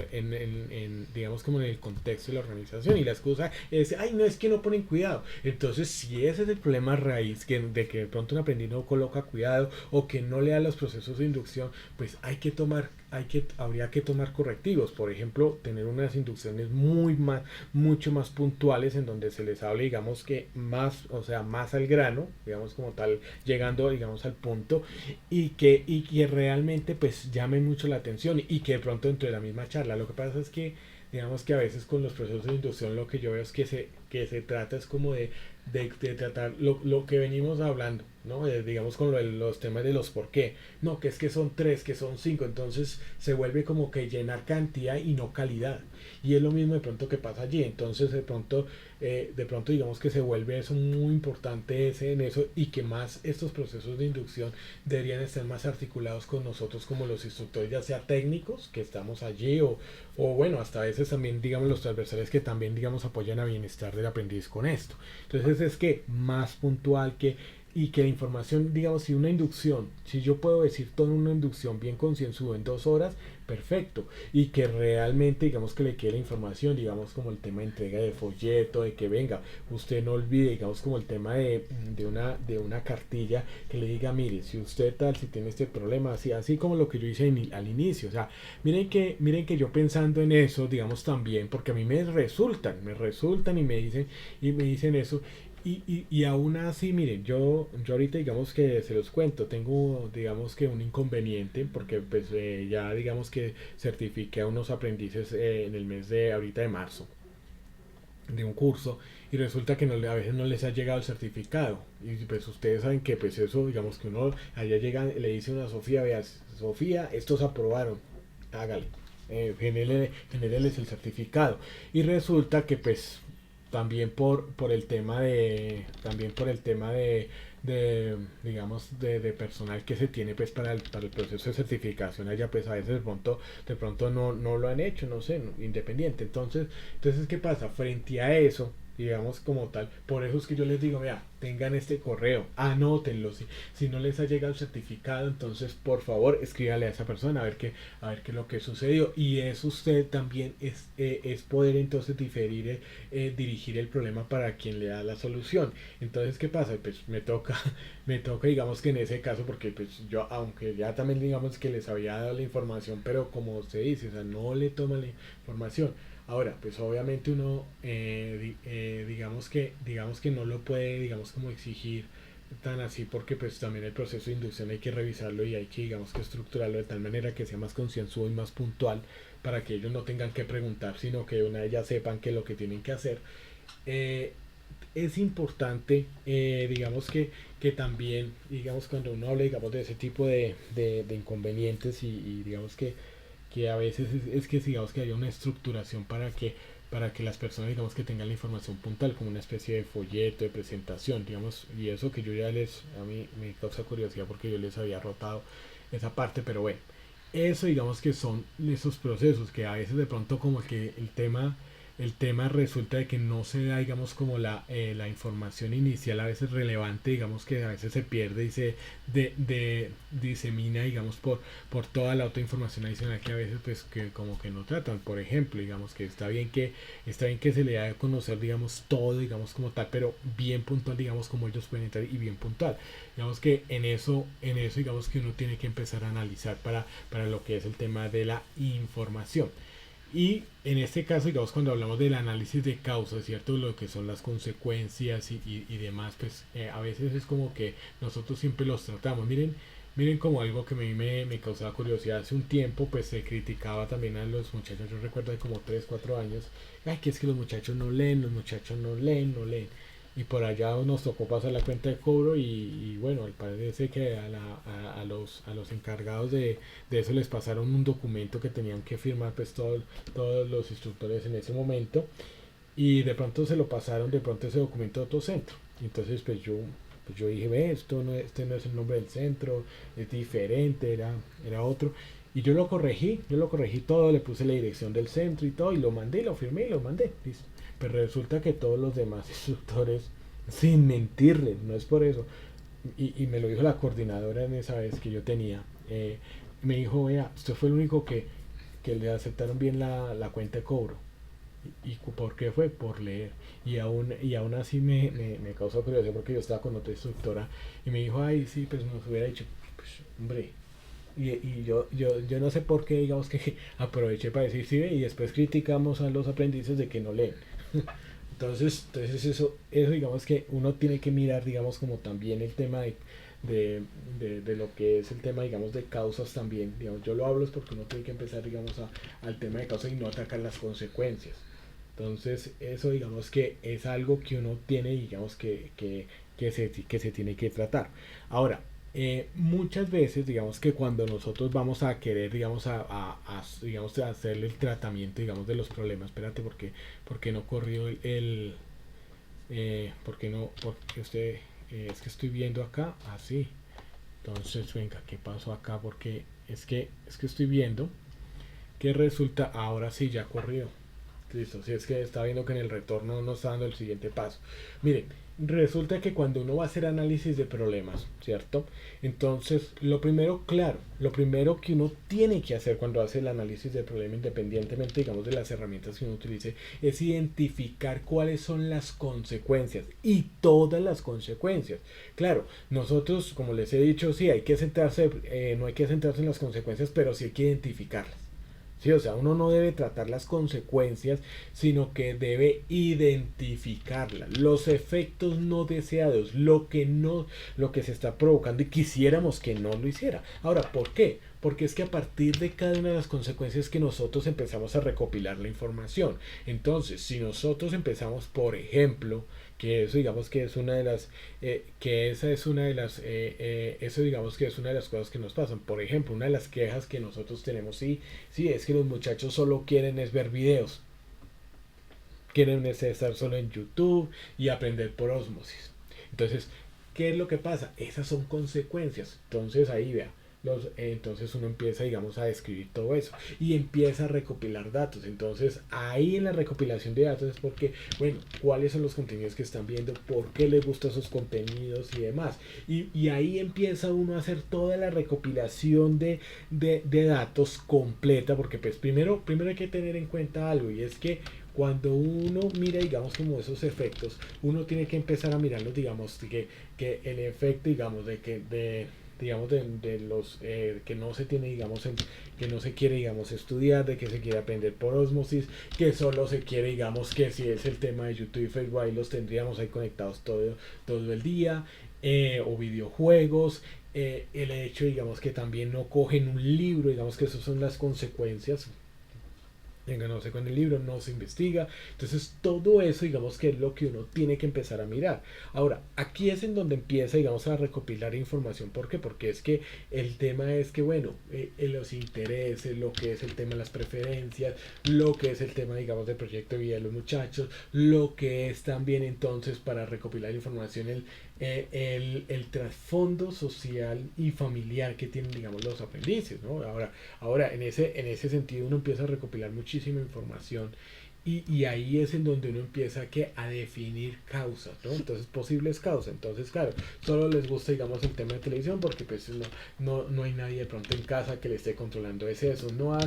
digamos, como en el contexto de la organización, y la excusa es, ay, no, es que no ponen cuidado. Entonces, si ese es el problema raíz, de que de pronto un aprendiz no coloca cuidado o que no le da los procesos de inducción, pues habría que tomar correctivos. Por ejemplo, tener unas inducciones mucho más puntuales, en donde se les hable, digamos, que más, o sea, más al grano, digamos, como tal, llegando, digamos, al punto, y que realmente pues llamen mucho la atención, y que de pronto dentro de la misma charla, lo que pasa es que, digamos, que a veces con los procesos de inducción lo que yo veo es que se trata es como de tratar lo que venimos hablando, ¿no? Digamos, con los temas de los por qué, no, que es que son tres, que son cinco, entonces se vuelve como que llenar cantidad y no calidad, y es lo mismo de pronto que pasa allí. Entonces de pronto digamos que se vuelve eso muy importante en eso, y que más estos procesos de inducción deberían estar más articulados con nosotros como los instructores, ya sea técnicos que estamos allí, o bueno, hasta a veces también, digamos, los transversales que también, digamos, apoyan a bienestar del aprendiz con esto. Entonces es que más puntual, y que la información, digamos, si una inducción, si yo puedo decir toda una inducción bien concienzudo en 2 horas, perfecto, y que realmente, digamos, que le quede la información, digamos, como el tema de entrega de folleto, de que venga, usted no olvide, digamos, como el tema de una cartilla que le diga, mire, si usted tal, si tiene este problema, así como lo que yo hice al inicio. O sea, miren que yo pensando en eso, digamos, también, porque a mí me resultan y me dicen eso. Y aún así, miren, yo ahorita, digamos, que se los cuento, tengo, digamos, que un inconveniente, porque pues ya, digamos, que certifiqué a unos aprendices en el mes de ahorita de marzo, de un curso, y resulta que a veces no les ha llegado el certificado. Y pues ustedes saben que pues eso, digamos que uno allá llega, le dice a una Sofía, vea, Sofía, estos aprobaron, hágale, generéles el certificado. Y resulta que pues también por el tema de digamos de personal que se tiene pues para el proceso de certificación allá, pues a veces de pronto no lo han hecho, no sé, independiente. Entonces ¿qué pasa? Frente a eso, digamos como tal, por eso es que yo les digo, vea, tengan este correo, anótenlo, si no les ha llegado el certificado, entonces por favor escríbale a esa persona a ver qué es lo que sucedió, y eso usted también es poder entonces dirigir el problema para quien le da la solución. Entonces ¿qué pasa? Pues me toca digamos que en ese caso, porque pues yo, aunque ya también digamos que les había dado la información, pero como usted dice, o sea, no le toman la información. Ahora, pues obviamente uno, digamos que no lo puede, digamos como exigir tan así, porque pues también el proceso de inducción hay que revisarlo y hay que, digamos que estructurarlo de tal manera que sea más concienzudo y más puntual, para que ellos no tengan que preguntar, sino que una vez ya sepan qué es lo que tienen que hacer. Eh, es importante, que también, digamos, cuando uno habla, digamos, de ese tipo de inconvenientes y digamos que a veces es que digamos que haya una estructuración para que las personas digamos que tengan la información puntual como una especie de folleto de presentación, digamos, y eso que yo ya a mí me causa curiosidad porque yo les había rotado esa parte, pero bueno, eso digamos que son esos procesos que a veces de pronto como que el tema resulta de que no se da, digamos, como la información inicial a veces relevante, digamos que a veces se pierde y se disemina, digamos, por toda la otra información adicional que a veces, pues, que como que no tratan. Por ejemplo, digamos que está bien que se le dé a conocer, digamos, todo, digamos, como tal, pero bien puntual, digamos, como ellos pueden entrar y bien puntual. Digamos que digamos que uno tiene que empezar a analizar para lo que es el tema de la información. Y en este caso, digamos, cuando hablamos del análisis de causas, ¿cierto? Lo que son las consecuencias y demás, pues a veces es como que nosotros siempre los tratamos. Miren como algo que a mí me causaba curiosidad. Hace un tiempo, pues se criticaba también a los muchachos, yo recuerdo de como 3 4 años, ay, que es que los muchachos no leen, los muchachos no leen, no leen. Y por allá nos tocó pasar la cuenta de cobro y bueno, parece que a los encargados de eso les pasaron un documento que tenían que firmar pues todos los instructores en ese momento, y de pronto se lo pasaron de pronto ese documento a otro centro. Y entonces pues yo dije, ve, este no es el nombre del centro, es diferente, era otro. Y yo lo corregí todo, le puse la dirección del centro y todo, y lo mandé, lo firmé y lo mandé. Listo. Pero resulta que todos los demás instructores, sin mentirle, no es por eso, y me lo dijo la coordinadora en esa vez que yo tenía, me dijo, vea, usted fue el único que le aceptaron bien la cuenta de cobro. ¿Y por qué fue? Por leer. Y aún así me causó curiosidad porque yo estaba con otra instructora y me dijo, ay, sí, pues nos hubiera dicho, pues, hombre. Yo no sé por qué, digamos que aproveché para decir sí, y después criticamos a los aprendices de que no leen. Entonces eso digamos que uno tiene que mirar, digamos, como también el tema de lo que es el tema, digamos, de causas también. Digamos, yo lo hablo es porque uno tiene que empezar, digamos, al tema de causas y no atacar las consecuencias. Entonces, eso digamos que es algo que uno tiene, digamos, que se tiene que tratar. Ahora, muchas veces, digamos que cuando nosotros vamos a querer, digamos, digamos, a hacerle el tratamiento, digamos, de los problemas, espérate, porque no corrió porque no, porque usted, es que estoy viendo acá, así. Entonces, venga, ¿qué pasó acá? Porque es que estoy viendo que resulta, ahora sí ya corrió. Listo, si es que está viendo que en el retorno no está dando el siguiente paso. Miren, resulta que cuando uno va a hacer análisis de problemas, ¿cierto? Entonces, lo primero, claro, lo primero que uno tiene que hacer cuando hace el análisis de problema, independientemente, digamos, de las herramientas que uno utilice, es identificar cuáles son las consecuencias y todas las consecuencias. Claro, nosotros, como les he dicho, sí, hay que centrarse, no hay que centrarse en las consecuencias, pero sí hay que identificarlas. Sí, o sea, uno no debe tratar las consecuencias, sino que debe identificarlas, los efectos no deseados, lo que no, lo que se está provocando y quisiéramos que no lo hiciera. Ahora, ¿por qué? Porque es que a partir de cada una de las consecuencias que nosotros empezamos a recopilar la información. Entonces, si nosotros empezamos, por ejemplo, que eso digamos que es una de las que esa es una de las eso digamos que es una de las cosas que nos pasan. Por ejemplo, una de las quejas que nosotros tenemos, sí, es que los muchachos solo quieren es ver videos, quieren es estar solo en YouTube y aprender por osmosis. Entonces, ¿qué es lo que pasa? Esas son consecuencias. Entonces ahí vea, entonces uno empieza, digamos, a describir todo eso y empieza a recopilar datos. Entonces ahí en la recopilación de datos es porque, bueno, cuáles son los contenidos que están viendo, por qué les gustan esos contenidos y demás. Y ahí empieza uno a hacer toda la recopilación de datos completa, porque pues primero hay que tener en cuenta algo, y es que cuando uno mira, digamos, como esos efectos, uno tiene que empezar a mirarlos, digamos, que el efecto, digamos, de que digamos de los que no se tiene, digamos, que no se quiere, digamos, estudiar, de que se quiere aprender por osmosis, que solo se quiere, digamos, que si es el tema de YouTube y Facebook, ahí los tendríamos ahí conectados todo el día, o videojuegos, el hecho, digamos, que también no cogen un libro, digamos que esas son las consecuencias. Venga, no sé, con el libro no se investiga. Entonces, todo eso, digamos que es lo que uno tiene que empezar a mirar. Ahora, aquí es en donde empieza, digamos, a recopilar información. ¿Por qué? Porque es que el tema es que, bueno, los intereses, lo que es el tema de las preferencias, lo que es el tema, digamos, del proyecto de vida de los muchachos, lo que es también entonces para recopilar información, el trasfondo social y familiar que tienen, digamos, los aprendices, ¿no? Ahora en ese sentido uno empieza a recopilar muchísima información y ahí es en donde uno empieza a definir causas, ¿no? Entonces, posibles causas. Entonces, claro, solo les gusta, digamos, el tema de televisión porque pues no hay nadie de pronto en casa que le esté controlando ese eso. No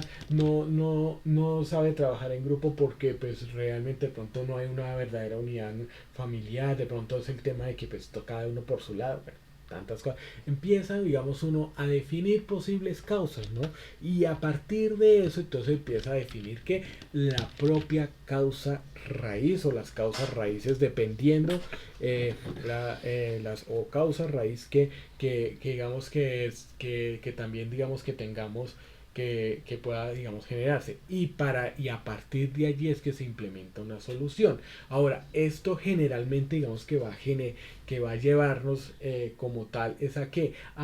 sabe trabajar en grupo porque pues realmente de pronto no hay una verdadera unidad familiar. De pronto es el tema de que pues cada uno por su lado. Bueno, tantas cosas. Empieza, digamos, uno a definir posibles causas, ¿no? Y a partir de eso, entonces empieza a definir que la propia causa raíz o las causas raíces, dependiendo las o causas raíz que digamos que también digamos que tengamos que pueda, digamos, generarse y a partir de allí es que se implementa una solución. Ahora, esto generalmente, digamos, que va a llevarnos como tal es a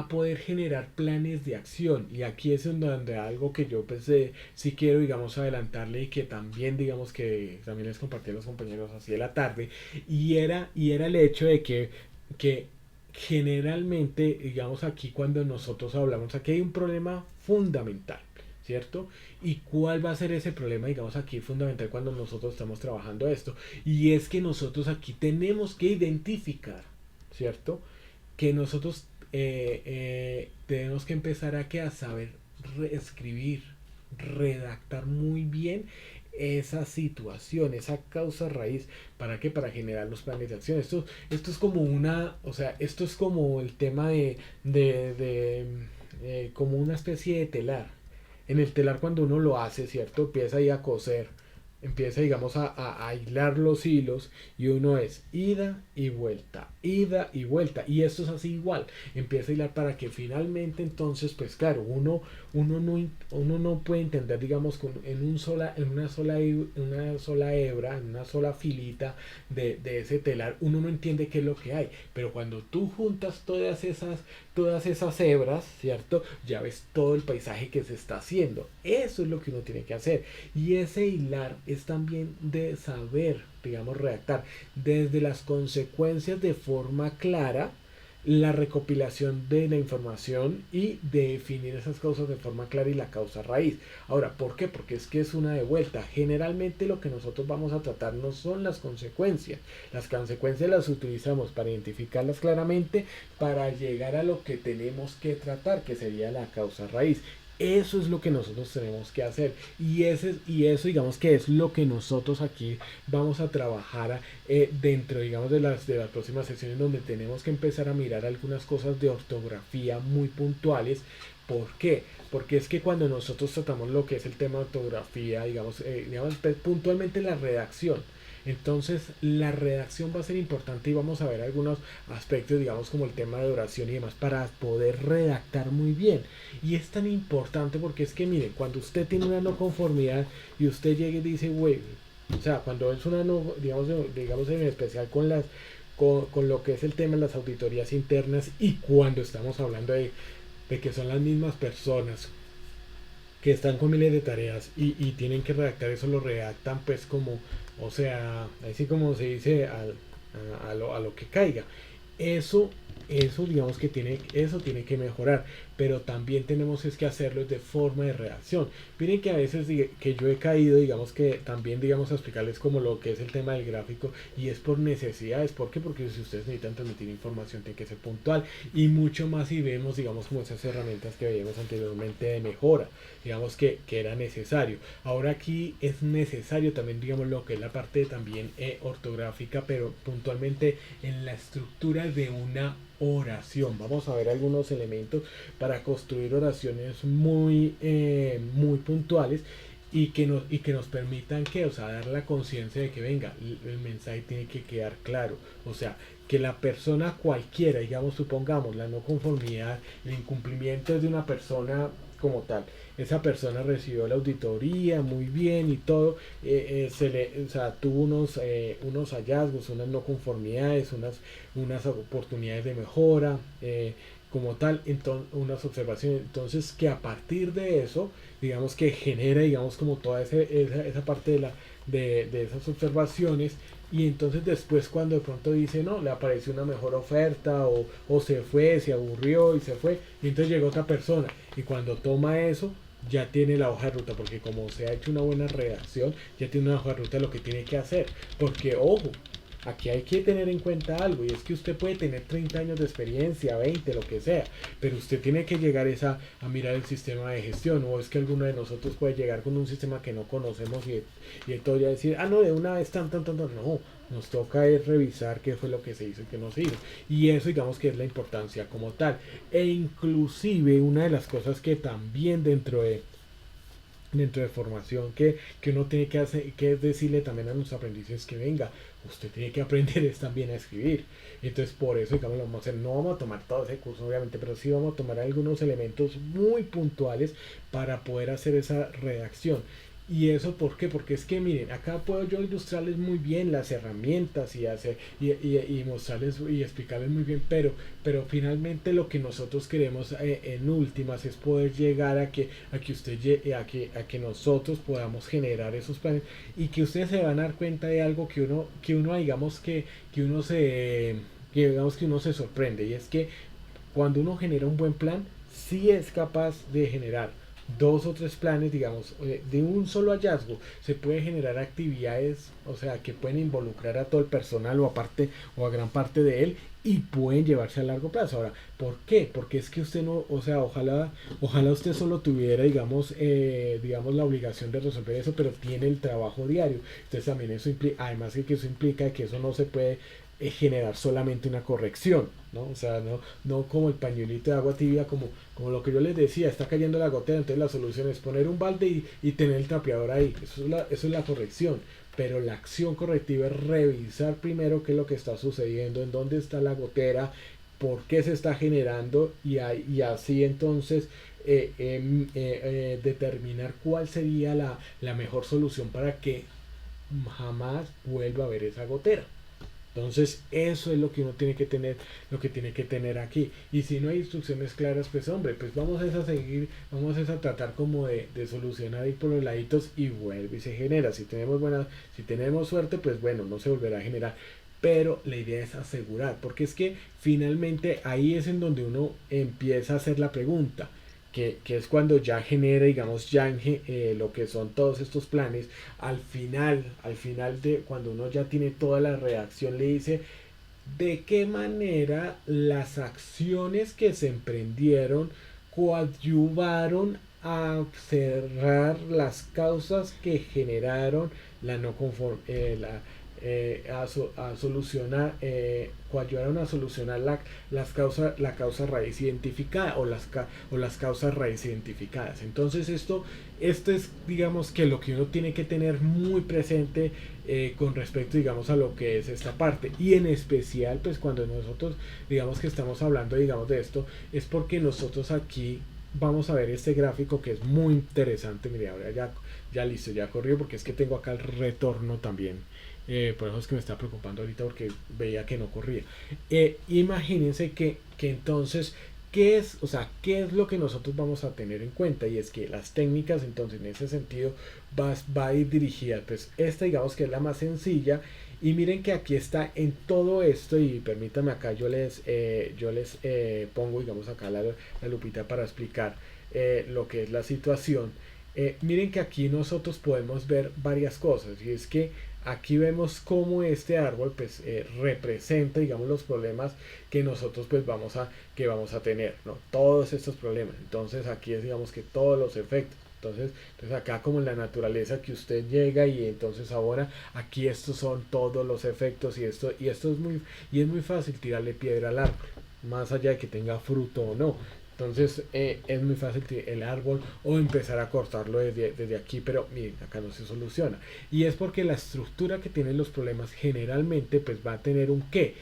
poder generar planes de acción, y aquí es en donde algo que yo pues sí quiero, digamos, adelantarle y que también, digamos, que también les compartí a los compañeros así de la tarde, y era el hecho de que generalmente, digamos, aquí cuando nosotros hablamos, aquí hay un problema fundamental, ¿cierto? ¿Y cuál va a ser ese problema, digamos, aquí fundamental cuando nosotros estamos trabajando esto? Y es que nosotros aquí tenemos que identificar, ¿cierto? Que nosotros tenemos que empezar a saber escribir, redactar muy bien esa situación, esa causa raíz. ¿Para qué? Para generar los planes de acción. Esto es como o sea, esto es como el tema como una especie de telar. En el telar cuando uno lo hace, ¿cierto? Empieza ahí a coser, empieza, digamos, a hilar los hilos, y uno es ida y vuelta, y esto es así igual, empieza a hilar para que finalmente entonces, pues claro, uno no puede entender, digamos, en una sola hebra, en una sola filita de ese telar, uno no entiende qué es lo que hay, pero cuando tú juntas todas esas hebras, ¿cierto? Ya ves todo el paisaje que se está haciendo. Eso es lo que uno tiene que hacer. Y ese hilar es también de saber, digamos, redactar desde las consecuencias de forma clara, la recopilación de la información y definir esas causas de forma clara y la causa raíz. Ahora, ¿por qué? Porque es que es una de vuelta. Generalmente lo que nosotros vamos a tratar no son las consecuencias. Las consecuencias las utilizamos para identificarlas claramente, para llegar a lo que tenemos que tratar, que sería la causa raíz. Eso es lo que nosotros tenemos que hacer y eso digamos que es lo que nosotros aquí vamos a trabajar dentro digamos de las próximas sesiones donde tenemos que empezar a mirar algunas cosas de ortografía muy puntuales. ¿Por qué? Porque es que cuando nosotros tratamos lo que es el tema de ortografía, digamos puntualmente la redacción, entonces la redacción va a ser importante y vamos a ver algunos aspectos, digamos como el tema de oración y demás, para poder redactar muy bien. Y es tan importante porque es que, mire, cuando usted tiene una no conformidad y usted llega y dice, güey, o sea, cuando es una no, digamos en especial con lo que es el tema de las auditorías internas y cuando estamos hablando de que son las mismas personas que están con miles de tareas y tienen que redactar eso, lo redactan pues como, o sea, así como se dice a lo que caiga. Eso, eso digamos que eso tiene que mejorar, pero también tenemos es que hacerlo de forma de redacción. Miren que a veces que yo he caído, digamos que también digamos a explicarles como lo que es el tema del gráfico y es por necesidades. ¿Por qué? Porque si ustedes necesitan transmitir información tiene que ser puntual y mucho más si vemos digamos como esas herramientas que veíamos anteriormente de mejora, digamos que era necesario. Ahora aquí es necesario también digamos lo que es la parte también ortográfica, pero puntualmente en la estructura de una oración. Vamos a ver algunos elementos para construir oraciones muy puntuales y que nos permitan que, o sea, dar la conciencia de que venga, el mensaje tiene que quedar claro. O sea, que la persona cualquiera, digamos, supongamos la no conformidad, el incumplimiento de una persona como tal. Esa persona recibió la auditoría muy bien y todo, o sea, tuvo unos hallazgos, unas no conformidades, unas oportunidades de mejora, como tal, entonces, unas observaciones. Entonces, que a partir de eso, digamos que genera, digamos, como toda esa parte de esas observaciones. Y entonces después cuando de pronto dice, no, le apareció una mejor oferta o se fue, se aburrió y se fue, y entonces llega otra persona. Y cuando toma eso, ya tiene la hoja de ruta, porque como se ha hecho una buena redacción, ya tiene una hoja de ruta de lo que tiene que hacer. Porque, ojo, aquí hay que tener en cuenta algo, y es que usted puede tener 30 años de experiencia, 20, lo que sea, pero usted tiene que llegar a mirar el sistema de gestión, o es que alguno de nosotros puede llegar con un sistema que no conocemos y entonces ya decir, no, de una vez no, nos toca es revisar qué fue lo que se hizo y qué no se hizo, y eso digamos que es la importancia como tal, e inclusive una de las cosas que también dentro de formación que uno tiene que hacer, que es decirle también a los aprendices que venga, usted tiene que aprender es también a escribir. Entonces por eso digamos lo vamos a hacer, no vamos a tomar todo ese curso obviamente, pero sí vamos a tomar algunos elementos muy puntuales para poder hacer esa redacción. ¿Y eso por qué? Porque es que miren, acá puedo yo ilustrarles muy bien las herramientas y mostrarles y explicarles muy bien, pero finalmente lo que nosotros queremos en últimas es poder llegar a que usted a que nosotros podamos generar esos planes y que ustedes se van a dar cuenta de algo que uno digamos que uno se sorprende, y es que cuando uno genera un buen plan sí es capaz de generar dos o tres planes, digamos, de un solo hallazgo, se puede generar actividades, o sea, que pueden involucrar a todo el personal o a gran parte de él y pueden llevarse a largo plazo. Ahora, ¿por qué? Porque es que usted no, o sea, ojalá usted solo tuviera, digamos, la obligación de resolver eso, pero tiene el trabajo diario. Entonces también eso implica, además que eso implica que eso no se puede generar solamente una corrección, ¿no? O sea, no como el pañuelito de agua tibia, como lo que yo les decía, está cayendo la gotera, entonces la solución es poner un balde y tener el trapeador ahí. Eso es la corrección. Pero la acción correctiva es revisar primero qué es lo que está sucediendo, en dónde está la gotera, por qué se está generando y así entonces determinar cuál sería la mejor solución para que jamás vuelva a haber esa gotera. Entonces, eso es lo que uno tiene que tener, lo que tiene que tener aquí. Y si no hay instrucciones claras, pues hombre, pues vamos a tratar como de solucionar ahí por los laditos y vuelve y se genera. Si tenemos suerte, pues bueno, no se volverá a generar. Pero la idea es asegurar, porque es que finalmente ahí es en donde uno empieza a hacer la pregunta. Que es cuando ya genera, digamos, lo que son todos estos planes, al final de cuando uno ya tiene toda la redacción, le dice de qué manera las acciones que se emprendieron coadyuvaron a cerrar las causas que generaron la no conform a solucionar, coayudaron a solucionar la causa raíz identificada o las causas raíz identificadas. Entonces esto es, digamos, que lo que uno tiene que tener muy presente con respecto, digamos, a lo que es esta parte. Y en especial, pues cuando nosotros, digamos, que estamos hablando, digamos, de esto, es porque nosotros aquí vamos a ver este gráfico que es muy interesante. Mire, ahora ya listo, ya corrió porque es que tengo acá el retorno también. Por eso es que me está preocupando ahorita porque veía que no corría. Imagínense que entonces, ¿qué es, o sea, qué es lo que nosotros vamos a tener en cuenta? Y es que las técnicas, entonces, en ese sentido, va a ir dirigida, pues esta digamos que es la más sencilla. Y miren que aquí está en todo esto, y permítanme acá, yo les pongo, digamos, acá la lupita para explicar lo que es la situación. Miren que aquí nosotros podemos ver varias cosas, y es que aquí vemos cómo este árbol pues representa, digamos, los problemas que nosotros pues vamos a tener, ¿no? Todos estos problemas. Entonces aquí es, digamos, que todos los efectos. Entonces acá como en la naturaleza que usted llega y entonces ahora aquí estos son todos los efectos, y esto es muy fácil tirarle piedra al árbol, más allá de que tenga fruto o no. Entonces es muy fácil el árbol o empezar a cortarlo desde aquí, pero miren, acá no se soluciona. Y es porque la estructura que tienen los problemas generalmente pues va a tener un qué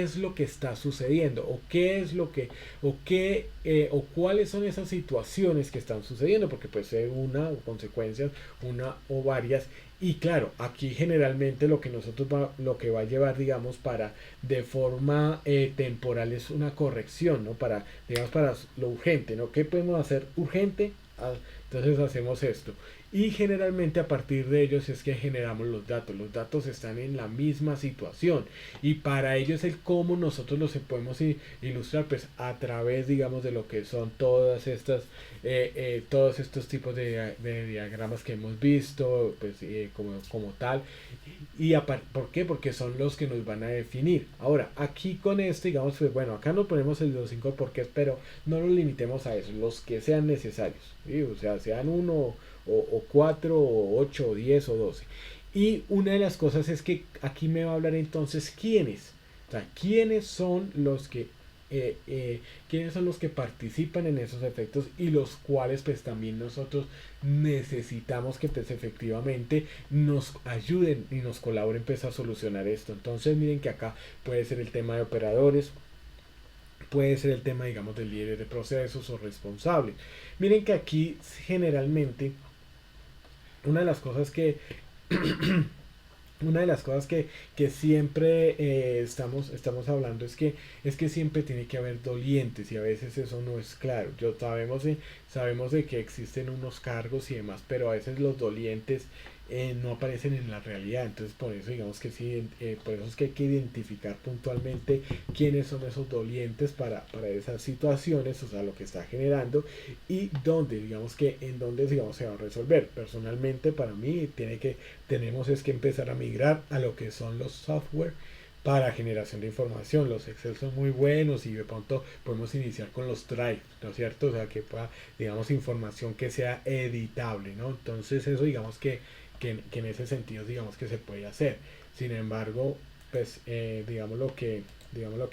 es lo que está sucediendo o qué es lo que o cuáles son esas situaciones que están sucediendo, porque puede ser una o consecuencias, una o varias. Y claro, aquí generalmente lo que va a llevar, digamos, para de forma temporal es una corrección, ¿no? Para, digamos, para lo urgente, ¿no? ¿Qué podemos hacer urgente? Entonces hacemos esto. Y generalmente a partir de ellos es que generamos los datos. Los datos están en la misma situación. Y para ello es el cómo nosotros los podemos ilustrar, pues a través, digamos, de lo que son todos estos tipos de diagramas que hemos visto, pues como tal. Y ¿por qué? Porque son los que nos van a definir. Ahora, aquí con esto, digamos, pues bueno, acá no ponemos el de los 5 porqués, pero no nos limitemos a eso, los que sean necesarios. ¿Sí? O sea, sean uno o 4 o 8 o 10 o 12. Y una de las cosas es que aquí me va a hablar entonces quiénes. O sea, quiénes son los que participan en esos efectos y los cuales pues también nosotros necesitamos que pues efectivamente nos ayuden y nos colaboren pues a solucionar esto. Entonces miren que acá puede ser el tema de operadores, puede ser el tema, digamos, del líder de procesos o responsable. Miren que aquí generalmente una de las cosas que una de las cosas que siempre estamos hablando es que siempre tiene que haber dolientes, y a veces eso no es claro. Sabemos de que existen unos cargos y demás, pero a veces los dolientes no aparecen en la realidad. Entonces por eso digamos que sí, por eso es que hay que identificar puntualmente quiénes son esos dolientes para esas situaciones, o sea, lo que está generando, y dónde, digamos, que en dónde, digamos, se va a resolver. Personalmente para mí tenemos es que empezar a migrar a lo que son los software para generación de información. Los Excel son muy buenos y de pronto podemos iniciar con los Drive, ¿no es cierto? O sea, que pueda, digamos, información que sea editable, ¿no? Entonces eso digamos que en ese sentido digamos que se puede hacer. Sin embargo, pues digamos lo que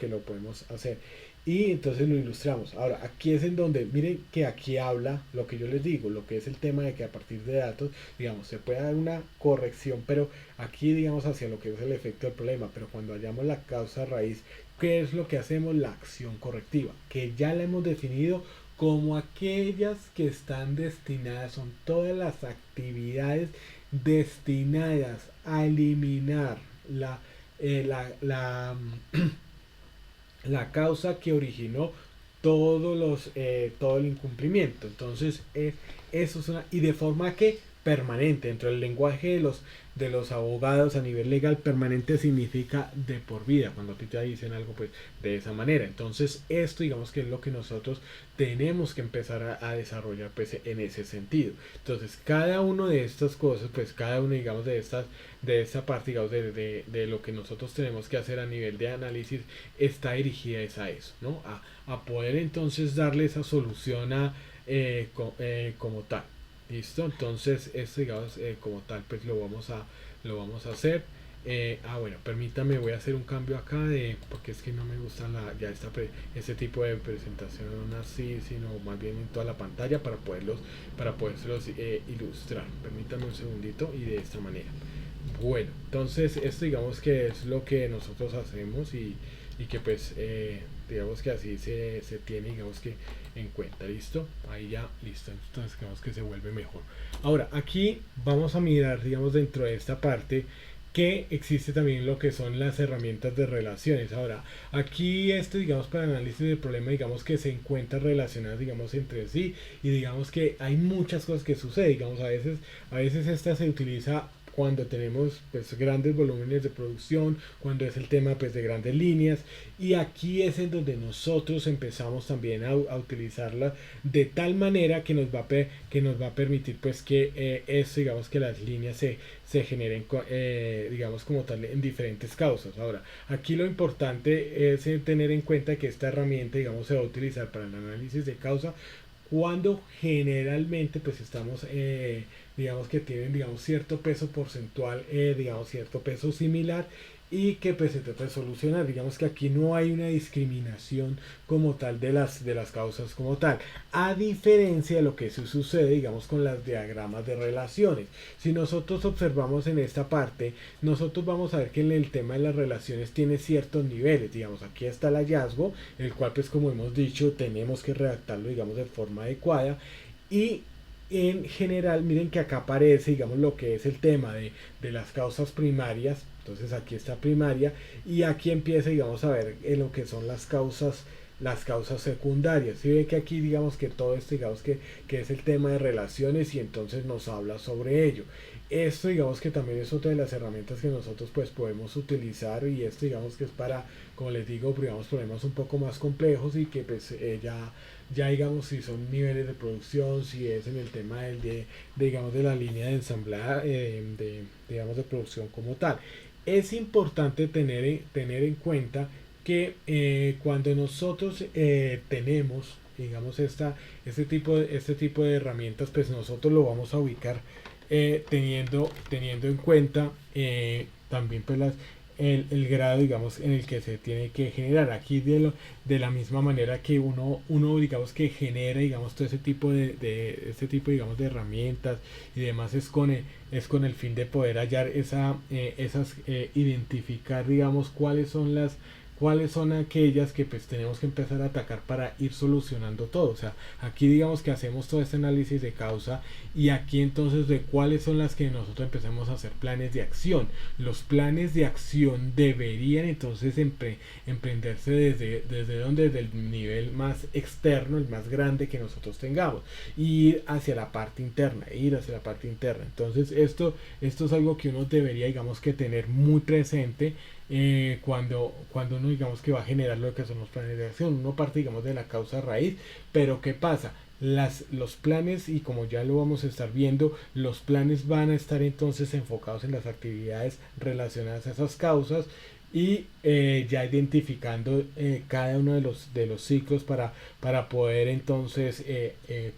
lo podemos hacer. Y entonces lo ilustramos. Ahora, aquí es en donde, miren que aquí habla lo que yo les digo, lo que es el tema de que a partir de datos, digamos, se puede dar una corrección, pero aquí, digamos, hacia lo que es el efecto del problema. Pero cuando hallamos la causa raíz, ¿qué es lo que hacemos? La acción correctiva, que ya la hemos definido como aquellas que están destinadas, son todas las actividades destinadas a eliminar eh, la, la, la causa que originó todo el incumplimiento. Entonces, eso es y de forma que permanente, dentro del lenguaje de los abogados a nivel legal, permanente significa de por vida, cuando a ti te dicen algo pues de esa manera. Entonces esto digamos que es lo que nosotros tenemos que empezar a desarrollar pues en ese sentido. Entonces cada una de estas cosas, pues cada una digamos de esta parte, digamos, de lo que nosotros tenemos que hacer a nivel de análisis, está dirigida a eso, ¿no? A poder entonces darle esa solución como tal. ¿Listo? Entonces, esto, digamos, como tal, pues lo vamos a hacer. Bueno, permítame, voy a hacer un cambio acá porque es que no me gusta este tipo de presentación así, sino más bien en toda la pantalla para podérselos ilustrar. Permítame un segundito y de esta manera. Bueno, entonces esto digamos que es lo que nosotros hacemos y que pues digamos que así se tiene digamos que en cuenta. ¿Listo? Ahí ya, listo. Entonces digamos que se vuelve mejor. Ahora, aquí vamos a mirar digamos dentro de esta parte que existe también lo que son las herramientas de relaciones. Ahora, aquí esto, digamos, para análisis del problema, digamos que se encuentran relacionadas, digamos, entre sí y digamos que hay muchas cosas que suceden, digamos, a veces esta se utiliza cuando tenemos pues grandes volúmenes de producción, cuando es el tema pues de grandes líneas y aquí es en donde nosotros empezamos también a utilizarla de tal manera que que nos va a permitir pues que eso digamos que las líneas se generen digamos como tal en diferentes causas. Ahora aquí lo importante es tener en cuenta que esta herramienta digamos se va a utilizar para el análisis de causa cuando generalmente pues estamos digamos que tienen digamos cierto peso porcentual digamos cierto peso similar y que pues se trata de solucionar. Digamos que aquí no hay una discriminación como tal de las causas como tal, a diferencia de lo que sucede digamos con las diagramas de relaciones. Si nosotros observamos en esta parte, nosotros vamos a ver que en el tema de las relaciones tiene ciertos niveles. Digamos, aquí está el hallazgo, el cual pues como hemos dicho tenemos que redactarlo digamos de forma adecuada y en general miren que acá aparece digamos lo que es el tema de las causas primarias. Entonces aquí está primaria y aquí empieza digamos a ver en lo que son las causas secundarias. Si ven que aquí digamos que todo esto digamos que es el tema de relaciones y entonces nos habla sobre ello. Esto digamos que también es otra de las herramientas que nosotros pues podemos utilizar y esto digamos que es para, como les digo, digamos problemas un poco más complejos y que pues ya digamos si son niveles de producción, si es en el tema digamos de la línea de ensamblaje digamos de producción como tal. Es importante tener en cuenta que cuando nosotros tenemos digamos este tipo de herramientas pues nosotros lo vamos a ubicar teniendo en cuenta también pues el grado digamos en el que se tiene que generar aquí de la misma manera que uno digamos que genera digamos todo ese tipo este tipo digamos de herramientas y demás es con el fin de poder hallar identificar digamos cuáles son aquellas que pues tenemos que empezar a atacar para ir solucionando todo. O sea, aquí digamos que hacemos todo este análisis de causa y aquí entonces de cuáles son las que nosotros empezamos a hacer planes de acción. Los planes de acción deberían entonces emprenderse desde el nivel más externo, el más grande que nosotros tengamos, y ir hacia la parte interna, Entonces esto es algo que uno debería digamos que tener muy presente cuando uno digamos que va a generar lo que son los planes de acción. Uno parte digamos de la causa raíz, pero ¿qué pasa? Los planes, y como ya lo vamos a estar viendo, los planes van a estar entonces enfocados en las actividades relacionadas a esas causas y ya identificando cada uno de los ciclos para poder entonces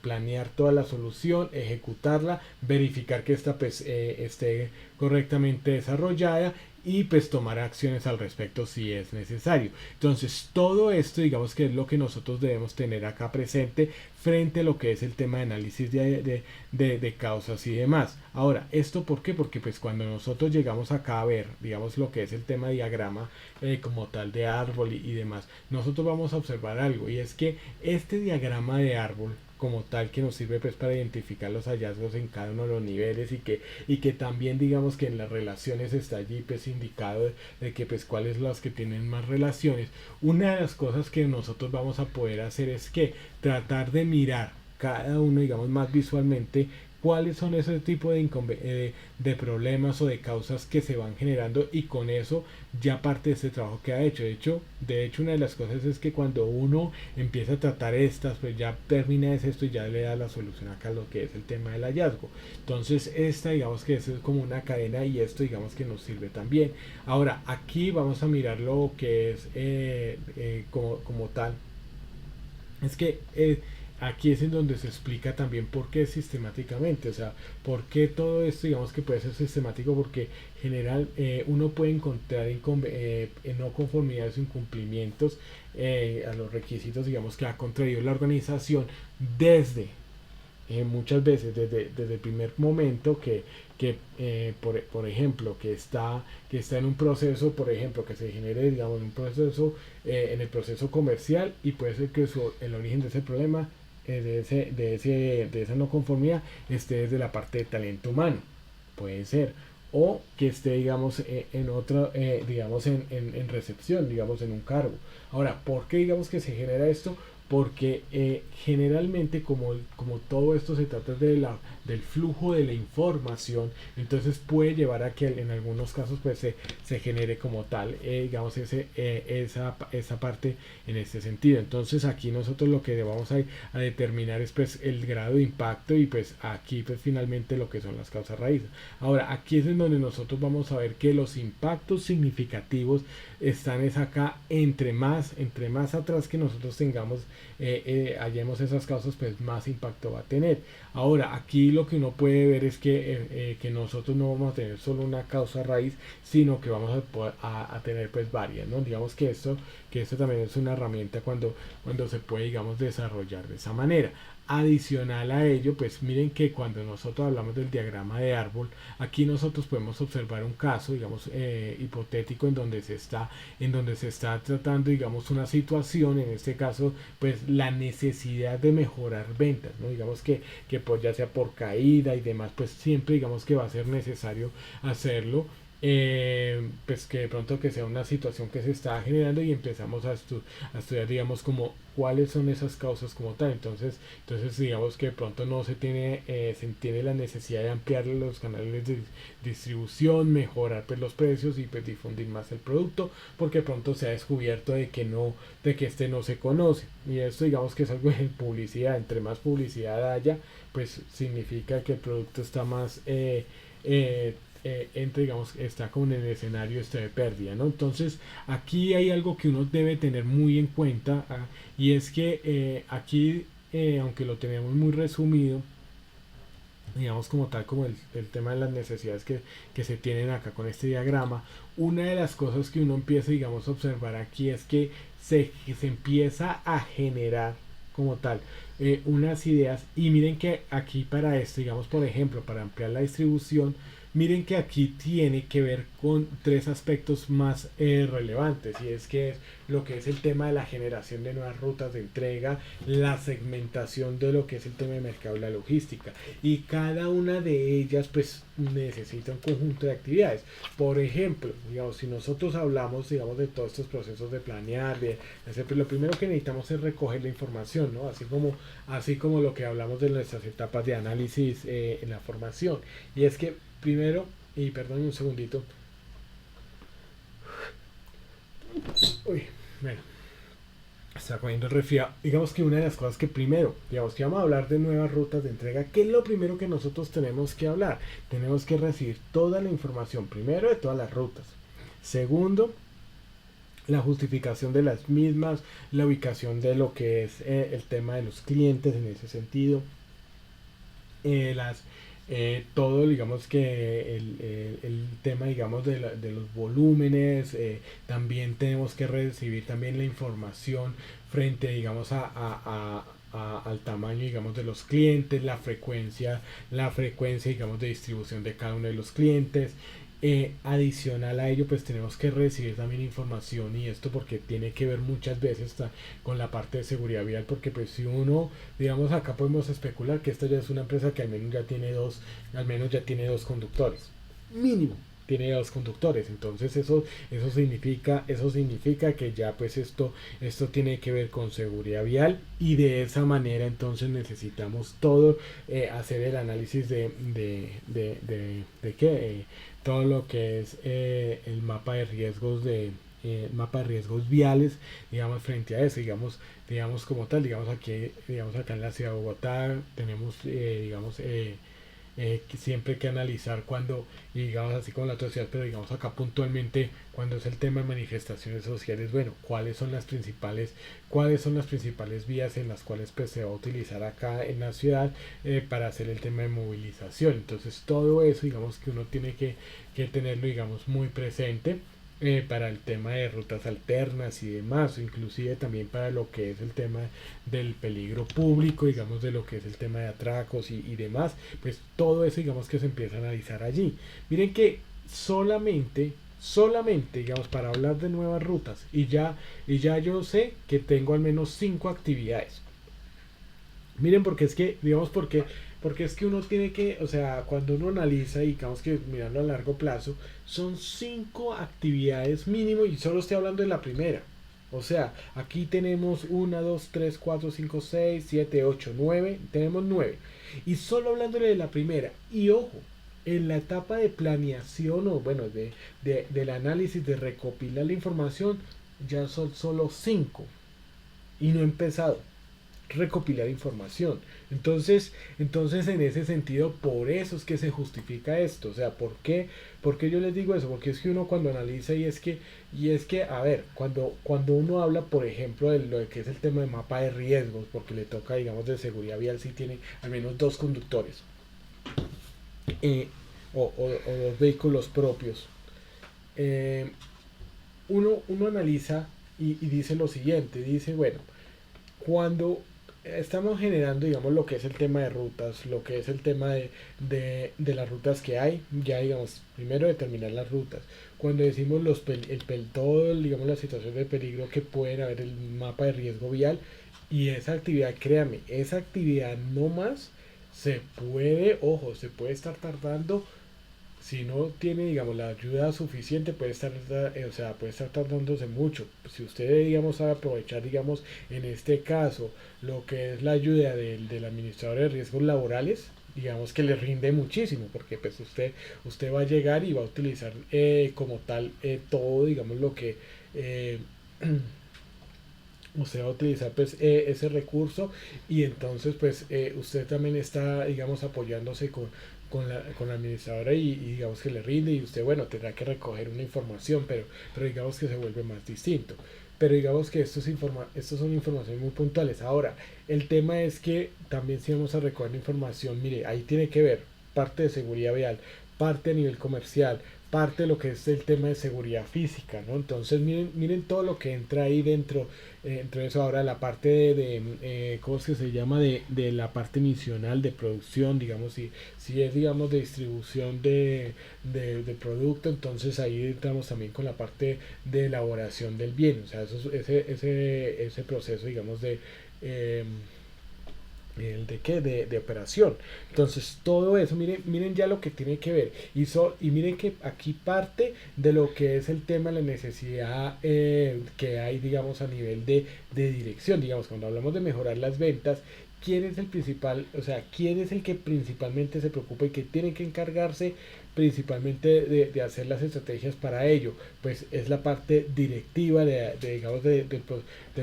planear toda la solución, ejecutarla, verificar que esta pues, esté correctamente desarrollada y pues tomar acciones al respecto si es necesario. Entonces todo esto digamos que es lo que nosotros debemos tener acá presente frente a lo que es el tema de análisis de causas y demás. Ahora, ¿esto por qué? Porque pues cuando nosotros llegamos acá a ver digamos lo que es el tema de diagrama como tal de árbol y demás, nosotros vamos a observar algo y es que este diagrama de árbol como tal que nos sirve pues para identificar los hallazgos en cada uno de los niveles y que también digamos que en las relaciones está allí pues indicado de que pues cuáles las que tienen más relaciones. Una de las cosas que nosotros vamos a poder hacer es que tratar de mirar cada uno digamos más visualmente cuáles son ese tipo de problemas o de causas que se van generando y con eso ya parte de este trabajo que ha hecho. De hecho una de las cosas es que cuando uno empieza a tratar estas pues ya termina esto y ya le da la solución acá a lo que es el tema del hallazgo. Entonces esta digamos que eso es como una cadena y esto digamos que nos sirve también. Ahora aquí vamos a mirar lo que es como tal. Es que aquí es en donde se explica también por qué sistemáticamente, o sea, por qué todo esto, digamos que puede ser sistemático, porque general uno puede encontrar no conformidades o incumplimientos a los requisitos, digamos, que ha contraído la organización desde muchas veces desde el primer momento por ejemplo, que está en un proceso, por ejemplo, que se genere, digamos, un proceso, en el proceso comercial, y puede ser que el origen de ese problema, de esa no conformidad, esté desde la parte de talento humano, puede ser, o que esté, digamos, en otra, digamos, en recepción, digamos, en un cargo. Ahora, ¿por qué digamos que se genera esto? Porque generalmente como todo esto se trata del flujo de la información, entonces puede llevar a que en algunos casos pues se genere como tal, digamos, esa parte en este sentido. Entonces aquí nosotros lo que vamos a determinar es pues el grado de impacto, y pues aquí pues finalmente lo que son las causas raíces. Ahora, aquí es en donde nosotros vamos a ver que los impactos significativos están es acá, entre más atrás que nosotros tengamos, hallemos esas causas, pues más impacto va a tener. Ahora, aquí lo que uno puede ver es que nosotros no vamos a tener solo una causa raíz, sino que vamos a tener pues varias, ¿no? Digamos que esto también es una herramienta cuando se puede, digamos, desarrollar de esa manera. Adicional a ello, pues miren que cuando nosotros hablamos del diagrama de árbol, aquí nosotros podemos observar un caso, digamos, hipotético, en donde se está tratando, digamos, una situación, en este caso, pues la necesidad de mejorar ventas, ¿no? Digamos que pues ya sea por caída y demás, pues siempre digamos que va a ser necesario hacerlo. Pues que de pronto que sea una situación que se está generando, y empezamos a estudiar, digamos, como cuáles son esas causas como tal. Entonces digamos que de pronto no se tiene la necesidad de ampliar los canales de distribución, mejorar pues los precios, y pues difundir más el producto, porque de pronto se ha descubierto de que este no se conoce, y esto digamos que es algo de publicidad. Entre más publicidad haya, pues significa que el producto está más digamos, está como en el escenario de pérdida, ¿no? Entonces aquí hay algo que uno debe tener muy en cuenta, y es que aquí, aunque lo tenemos muy resumido, digamos como tal, como el tema de las necesidades que se tienen acá con este diagrama, una de las cosas que uno empieza, digamos, a observar aquí es que se empieza a generar como tal unas ideas. Y miren que aquí para esto, digamos, por ejemplo, para ampliar la distribución, miren que aquí tiene que ver con tres aspectos más relevantes, y es que es lo que es el tema de la generación de nuevas rutas de entrega, la segmentación de lo que es el tema de mercado y la logística, y cada una de ellas pues necesita un conjunto de actividades. Por ejemplo, digamos, si nosotros hablamos, digamos, de todos estos procesos de planear, de hacer, pues lo primero que necesitamos es recoger la información, ¿no? Así como lo que hablamos de nuestras etapas de análisis en la formación, y es que primero, y perdón un segundito. Uy, bueno, está comiendo el resfriado. Digamos que una de las cosas que primero, digamos que vamos a hablar de nuevas rutas de entrega, ¿qué es lo primero que nosotros tenemos que hablar? Tenemos que recibir toda la información, primero de todas las rutas. Segundo, la justificación de las mismas, la ubicación de lo que es el tema de los clientes en ese sentido, todo, digamos que el tema, digamos, de los volúmenes, también tenemos que recibir también la información frente, digamos, al tamaño, digamos, de los clientes, la frecuencia, digamos, de distribución de cada uno de los clientes. Adicional a ello, pues tenemos que recibir también información, y esto porque tiene que ver muchas veces con la parte de seguridad vial, porque pues si uno, digamos, acá podemos especular que esta ya es una empresa que al menos ya tiene dos conductores, mínimo tiene dos conductores. Entonces eso significa que ya pues esto tiene que ver con seguridad vial, y de esa manera entonces necesitamos todo, hacer el análisis de qué, todo lo que es el mapa de riesgos viales, digamos, frente a eso, digamos como tal, digamos aquí, digamos acá en la ciudad de Bogotá tenemos, digamos, siempre hay que analizar cuando, y digamos así como la otra ciudad, pero digamos acá puntualmente, cuando es el tema de manifestaciones sociales, bueno, cuáles son las principales vías en las cuales pues, se va a utilizar acá en la ciudad para hacer el tema de movilización. Entonces todo eso, digamos que uno tiene que tenerlo, digamos, muy presente para el tema de rutas alternas y demás, o inclusive también para lo que es el tema del peligro público, digamos, de lo que es el tema de atracos y demás, pues todo eso, digamos, que se empieza a analizar allí. Miren que solamente, digamos, para hablar de nuevas rutas, y ya yo sé que tengo al menos 5 actividades. Miren, porque es que, digamos, porque es que uno tiene que, o sea, cuando uno analiza y digamos que mirarlo a largo plazo, son 5 actividades mínimo y solo estoy hablando de la primera. O sea, aquí tenemos 1, 2, 3, 4, 5, 6, 7, 8, 9, tenemos 9. Y solo hablándole de la primera, y ojo, en la etapa de planeación o bueno, del análisis, de recopilar la información, ya son solo 5 y no he empezado recopilar información. Entonces en ese sentido, por eso es que se justifica esto. O sea, ¿por qué yo les digo eso? Porque es que uno cuando analiza y es que a ver, cuando uno habla, por ejemplo, de lo que es el tema de mapa de riesgos, porque le toca, digamos, de seguridad vial, si tiene al menos 2 conductores eh, o 2 vehículos propios. Eh, uno analiza y dice lo siguiente, dice, bueno, cuando estamos generando, digamos, lo que es el tema de rutas, lo que es el tema de las rutas que hay, ya digamos, primero determinar las rutas. Cuando decimos todo, digamos, la situación de peligro que pueden haber, el mapa de riesgo vial, y esa actividad, créame, esa actividad no más ojo, se puede estar tardando si no tiene, digamos, la ayuda suficiente, o sea, puede estar tardándose mucho. Si usted, digamos, sabe aprovechar, digamos, en este caso, lo que es la ayuda del administrador de riesgos laborales, digamos que le rinde muchísimo, porque pues usted va a llegar y va a utilizar como tal todo, digamos, lo que... eh, usted va a utilizar pues ese recurso y entonces pues usted también está digamos apoyándose con la administradora y digamos que le rinde y usted bueno tendrá que recoger una información pero digamos que se vuelve más distinto, pero digamos que estos son informaciones muy puntuales. Ahora el tema es que también si vamos a recoger información, mire, ahí tiene que ver parte de seguridad vial, parte a nivel comercial, parte de lo que es el tema de seguridad física, ¿no? Entonces miren todo lo que entra ahí dentro de eso. Ahora la parte ¿cómo es que se llama? De la parte misional de producción, digamos, si es, digamos, de distribución de producto, entonces ahí entramos también con la parte de elaboración del bien, o sea, ese proceso, digamos, eh, ¿el de qué? De operación. Entonces, todo eso, miren ya lo que tiene que ver. Y miren que aquí parte de lo que es el tema de la necesidad que hay, digamos, a nivel de dirección. Digamos, cuando hablamos de mejorar las ventas, ¿quién es el principal? O sea, ¿quién es el que principalmente se preocupa y que tiene que encargarse principalmente de hacer las estrategias para ello? Pues es la parte directiva digamos, de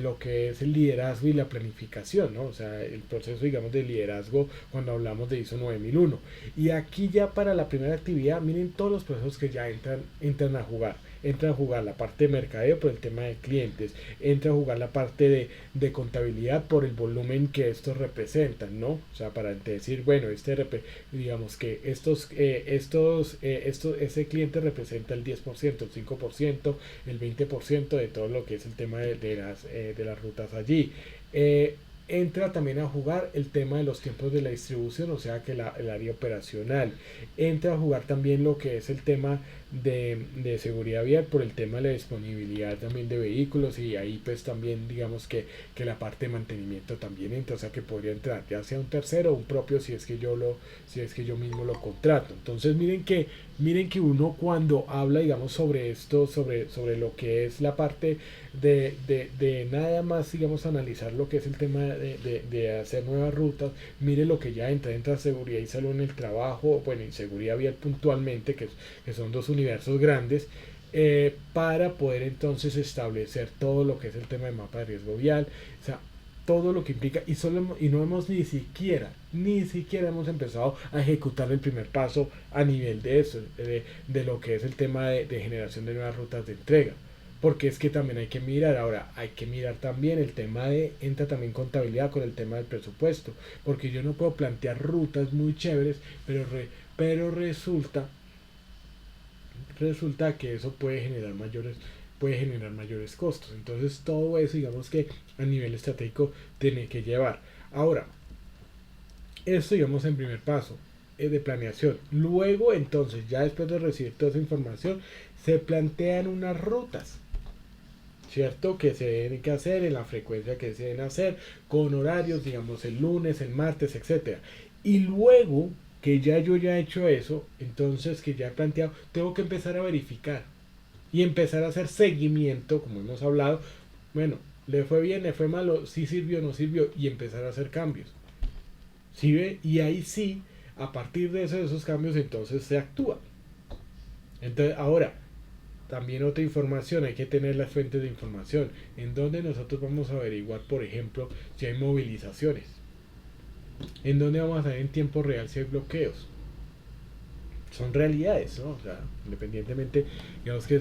lo que es el liderazgo y la planificación, ¿no? O sea, el proceso, digamos, de liderazgo cuando hablamos de ISO 9001. Y aquí ya para la primera actividad, miren todos los procesos que ya entran a jugar. Entra a jugar la parte de mercadeo por el tema de clientes, entra a jugar la parte de contabilidad por el volumen que estos representan, ¿no? O sea, para decir, bueno, digamos que ese cliente representa el 10%, el 5%, el 20% de todo lo que es el tema de las rutas allí. Entra también a jugar el tema de los tiempos de la distribución, o sea que el área operacional. Entra a jugar también lo que es el tema de seguridad vial por el tema de la disponibilidad también de vehículos, y ahí pues también digamos que la parte de mantenimiento también entra, o sea que podría entrar ya sea un tercero o un propio si es que yo mismo lo contrato. Entonces miren que uno cuando habla digamos sobre esto, sobre lo que es la parte de nada más digamos analizar lo que es el tema de hacer nuevas rutas, mire lo que ya entra seguridad y salud en el trabajo, bueno, y seguridad vial puntualmente, que son dos universos grandes, para poder entonces establecer todo lo que es el tema de mapa de riesgo vial. O sea, todo lo que implica y no hemos ni siquiera hemos empezado a ejecutar el primer paso a nivel de eso, de lo que es el tema de generación de nuevas rutas de entrega. Porque es que también hay que mirar, ahora hay que mirar también el tema entra también contabilidad con el tema del presupuesto, porque yo no puedo plantear rutas muy chéveres, pero resulta que eso puede generar mayores costos. Entonces todo eso digamos que a nivel estratégico tiene que llevar. Ahora, esto digamos en primer paso de planeación. Luego entonces ya después de recibir toda esa información se plantean unas rutas, ¿cierto? Que se deben que hacer en la frecuencia que se deben hacer, con horarios, digamos el lunes, el martes, etcétera. Y luego que yo ya he hecho eso, entonces que ya he planteado, tengo que empezar a verificar y empezar a hacer seguimiento, como hemos hablado. Bueno, le fue bien, le fue malo, sí sirvió, no sirvió, y empezar a hacer cambios. ¿Sí ve? Y ahí sí, a partir de esos cambios, entonces se actúa. Entonces, ahora, también otra información, hay que tener las fuentes de información, en donde nosotros vamos a averiguar, por ejemplo, si hay movilizaciones, en donde vamos a ver en tiempo real si hay bloqueos. Son realidades, ¿no? O sea, independientemente, digamos que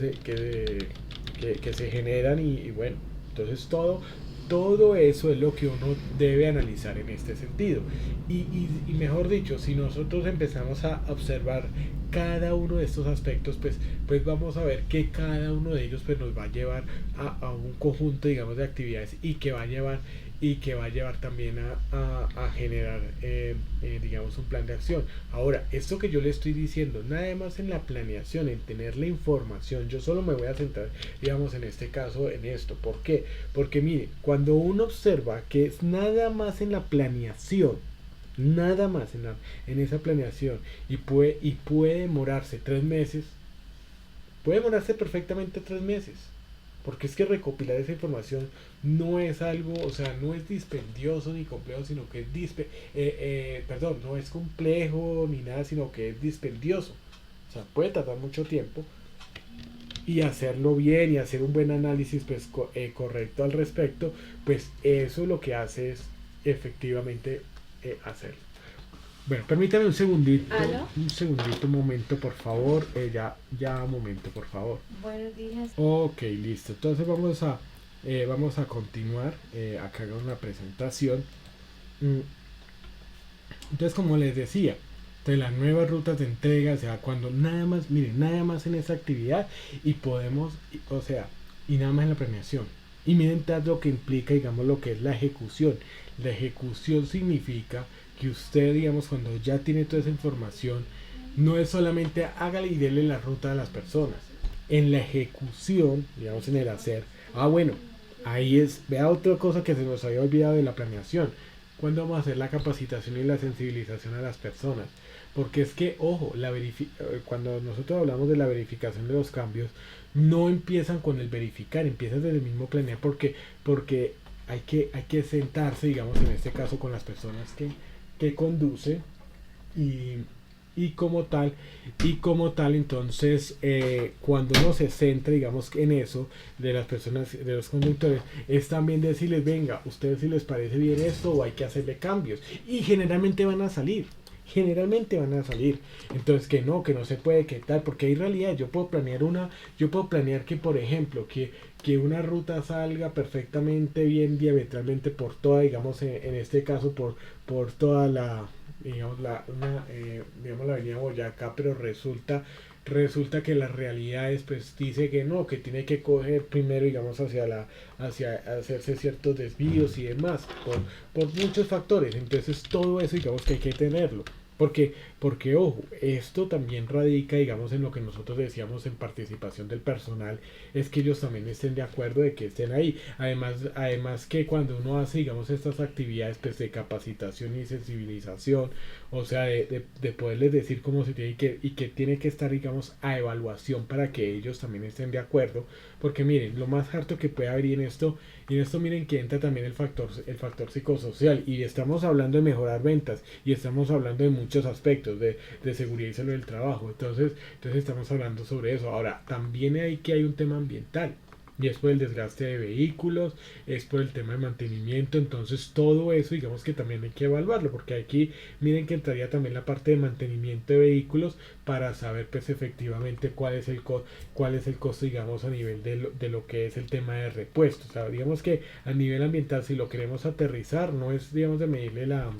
se generan y bueno, entonces todo eso es lo que uno debe analizar en este sentido. Y mejor dicho, si nosotros empezamos a observar cada uno de estos aspectos, pues vamos a ver que cada uno de ellos pues nos va a llevar a un conjunto, digamos, de actividades y que va a llevar también a generar, digamos, un plan de acción. Ahora, esto que yo le estoy diciendo, nada más en la planeación, en tener la información, yo solo me voy a centrar, digamos, en este caso, en esto. ¿Por qué? Porque mire, cuando uno observa que es nada más en la planeación, nada más en esa planeación, y puede demorarse 3 meses, puede demorarse perfectamente 3 meses. Porque es que recopilar esa información no es algo, o sea, no es dispendioso ni complejo, sino que no es complejo ni nada, sino que es dispendioso. O sea, puede tardar mucho tiempo y hacerlo bien y hacer un buen análisis correcto al respecto, pues eso lo que hace es efectivamente hacerlo. Bueno, permítame ¿Aló? un momento, por favor. Ya, un momento, por favor. Buenos días. Ok, listo. Entonces vamos a continuar. Acá hago una presentación. Mm, Entonces, como les decía, de las nuevas rutas de entrega, o sea, cuando nada más, miren, nada más en esa actividad y podemos, o sea, y nada más en la planeación. Y miren todo lo que implica, digamos, lo que es la ejecución. La ejecución significa que usted, digamos, cuando ya tiene toda esa información, no es solamente hágale y dele la ruta a las personas. En la ejecución, digamos, en el hacer, bueno, ahí es, vea otra cosa que se nos había olvidado de la planeación. ¿Cuándo vamos a hacer la capacitación y la sensibilización a las personas? Porque es que, ojo, cuando nosotros hablamos de la verificación de los cambios, no empiezan con el verificar, empiezan desde el mismo planear, porque hay que sentarse, digamos, en este caso con las personas que conduce y, y como tal, entonces, cuando uno se centra, digamos, en eso, de las personas, de los conductores, es también decirles, venga, ustedes si les parece bien esto o hay que hacerle cambios. Y generalmente van a salir. Entonces que no se puede, que tal, porque hay realidad. Yo puedo planear que, por ejemplo, que una ruta salga perfectamente bien diametralmente por toda, digamos, en este caso por toda digamos, digamos, la avenida Boyacá, pero resulta que las realidades pues dice que no, que tiene que coger primero, digamos, hacia hacerse ciertos desvíos y demás, por muchos factores. Entonces todo eso, digamos, que hay que tenerlo. Porque, ojo, esto también radica, digamos, en lo que nosotros decíamos en participación del personal, es que ellos también estén de acuerdo de que estén ahí. Además que cuando uno hace, digamos, estas actividades pues, de capacitación y sensibilización, o sea, de poderles decir cómo se tiene y que tiene que estar, digamos, a evaluación para que ellos también estén de acuerdo. Porque miren, lo más harto que puede haber y en esto miren que entra también el factor psicosocial, y estamos hablando de mejorar ventas y estamos hablando de muchos aspectos de seguridad y salud del trabajo. Entonces estamos hablando sobre eso. Ahora, también hay un tema ambiental. y es por el desgaste de vehículos, es por el tema de mantenimiento. Entonces todo eso digamos que también hay que evaluarlo, porque aquí miren que entraría también la parte de mantenimiento de vehículos para saber pues efectivamente cuál es el costo digamos a nivel de lo que es el tema de repuestos. O sea, digamos que a nivel ambiental, si lo queremos aterrizar, no es digamos de medirle la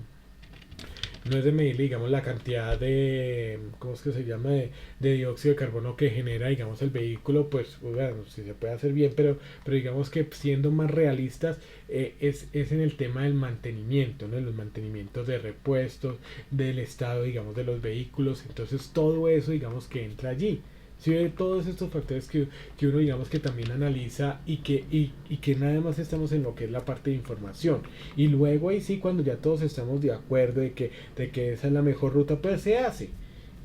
no es de medir, digamos, la cantidad de, ¿cómo es que se llama? De dióxido de carbono que genera, digamos, el vehículo, pues, bueno, si se puede hacer bien, pero digamos que siendo más realistas, es en el tema del mantenimiento, ¿no? Los mantenimientos de repuestos, del estado, digamos, de los vehículos, entonces todo eso, digamos, que entra allí. Si ve todos estos factores que uno digamos que también analiza y que nada más estamos en lo que es la parte de información. Y luego ahí sí, cuando ya todos estamos de acuerdo de que esa es la mejor ruta, pues se hace.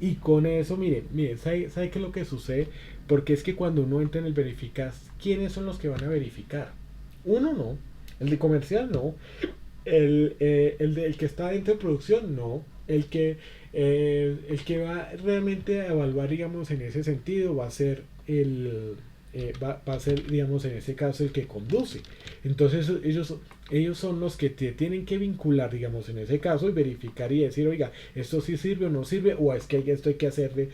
Y con eso, mire, ¿sabe qué es lo que sucede? Porque es que cuando uno entra en el verificar, ¿quiénes son los que van a verificar? Uno no, el de comercial no, el que está dentro de producción no, el que va realmente a evaluar, digamos, en ese sentido va a ser va a ser, digamos, en ese caso el que conduce. Entonces ellos son los que te tienen que vincular, digamos, en ese caso y verificar y decir, oiga, esto sí sirve o no sirve, o es que esto hay que hacerle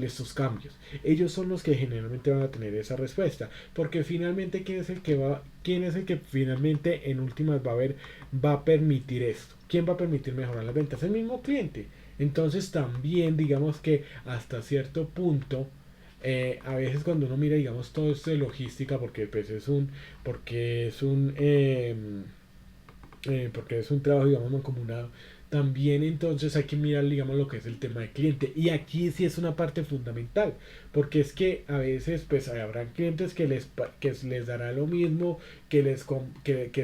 estos cambios. Ellos son los que generalmente van a tener esa respuesta, porque finalmente quién es el que finalmente en últimas va a permitir esto. ¿Quién va a permitir mejorar las ventas? El mismo cliente. Entonces también digamos que hasta cierto punto a veces cuando uno mira digamos todo esto de logística porque pues porque es un porque es un trabajo digamos mancomunado, también entonces hay que mirar digamos lo que es el tema del cliente, y aquí sí es una parte fundamental, porque es que a veces pues habrán clientes que les dará lo mismo que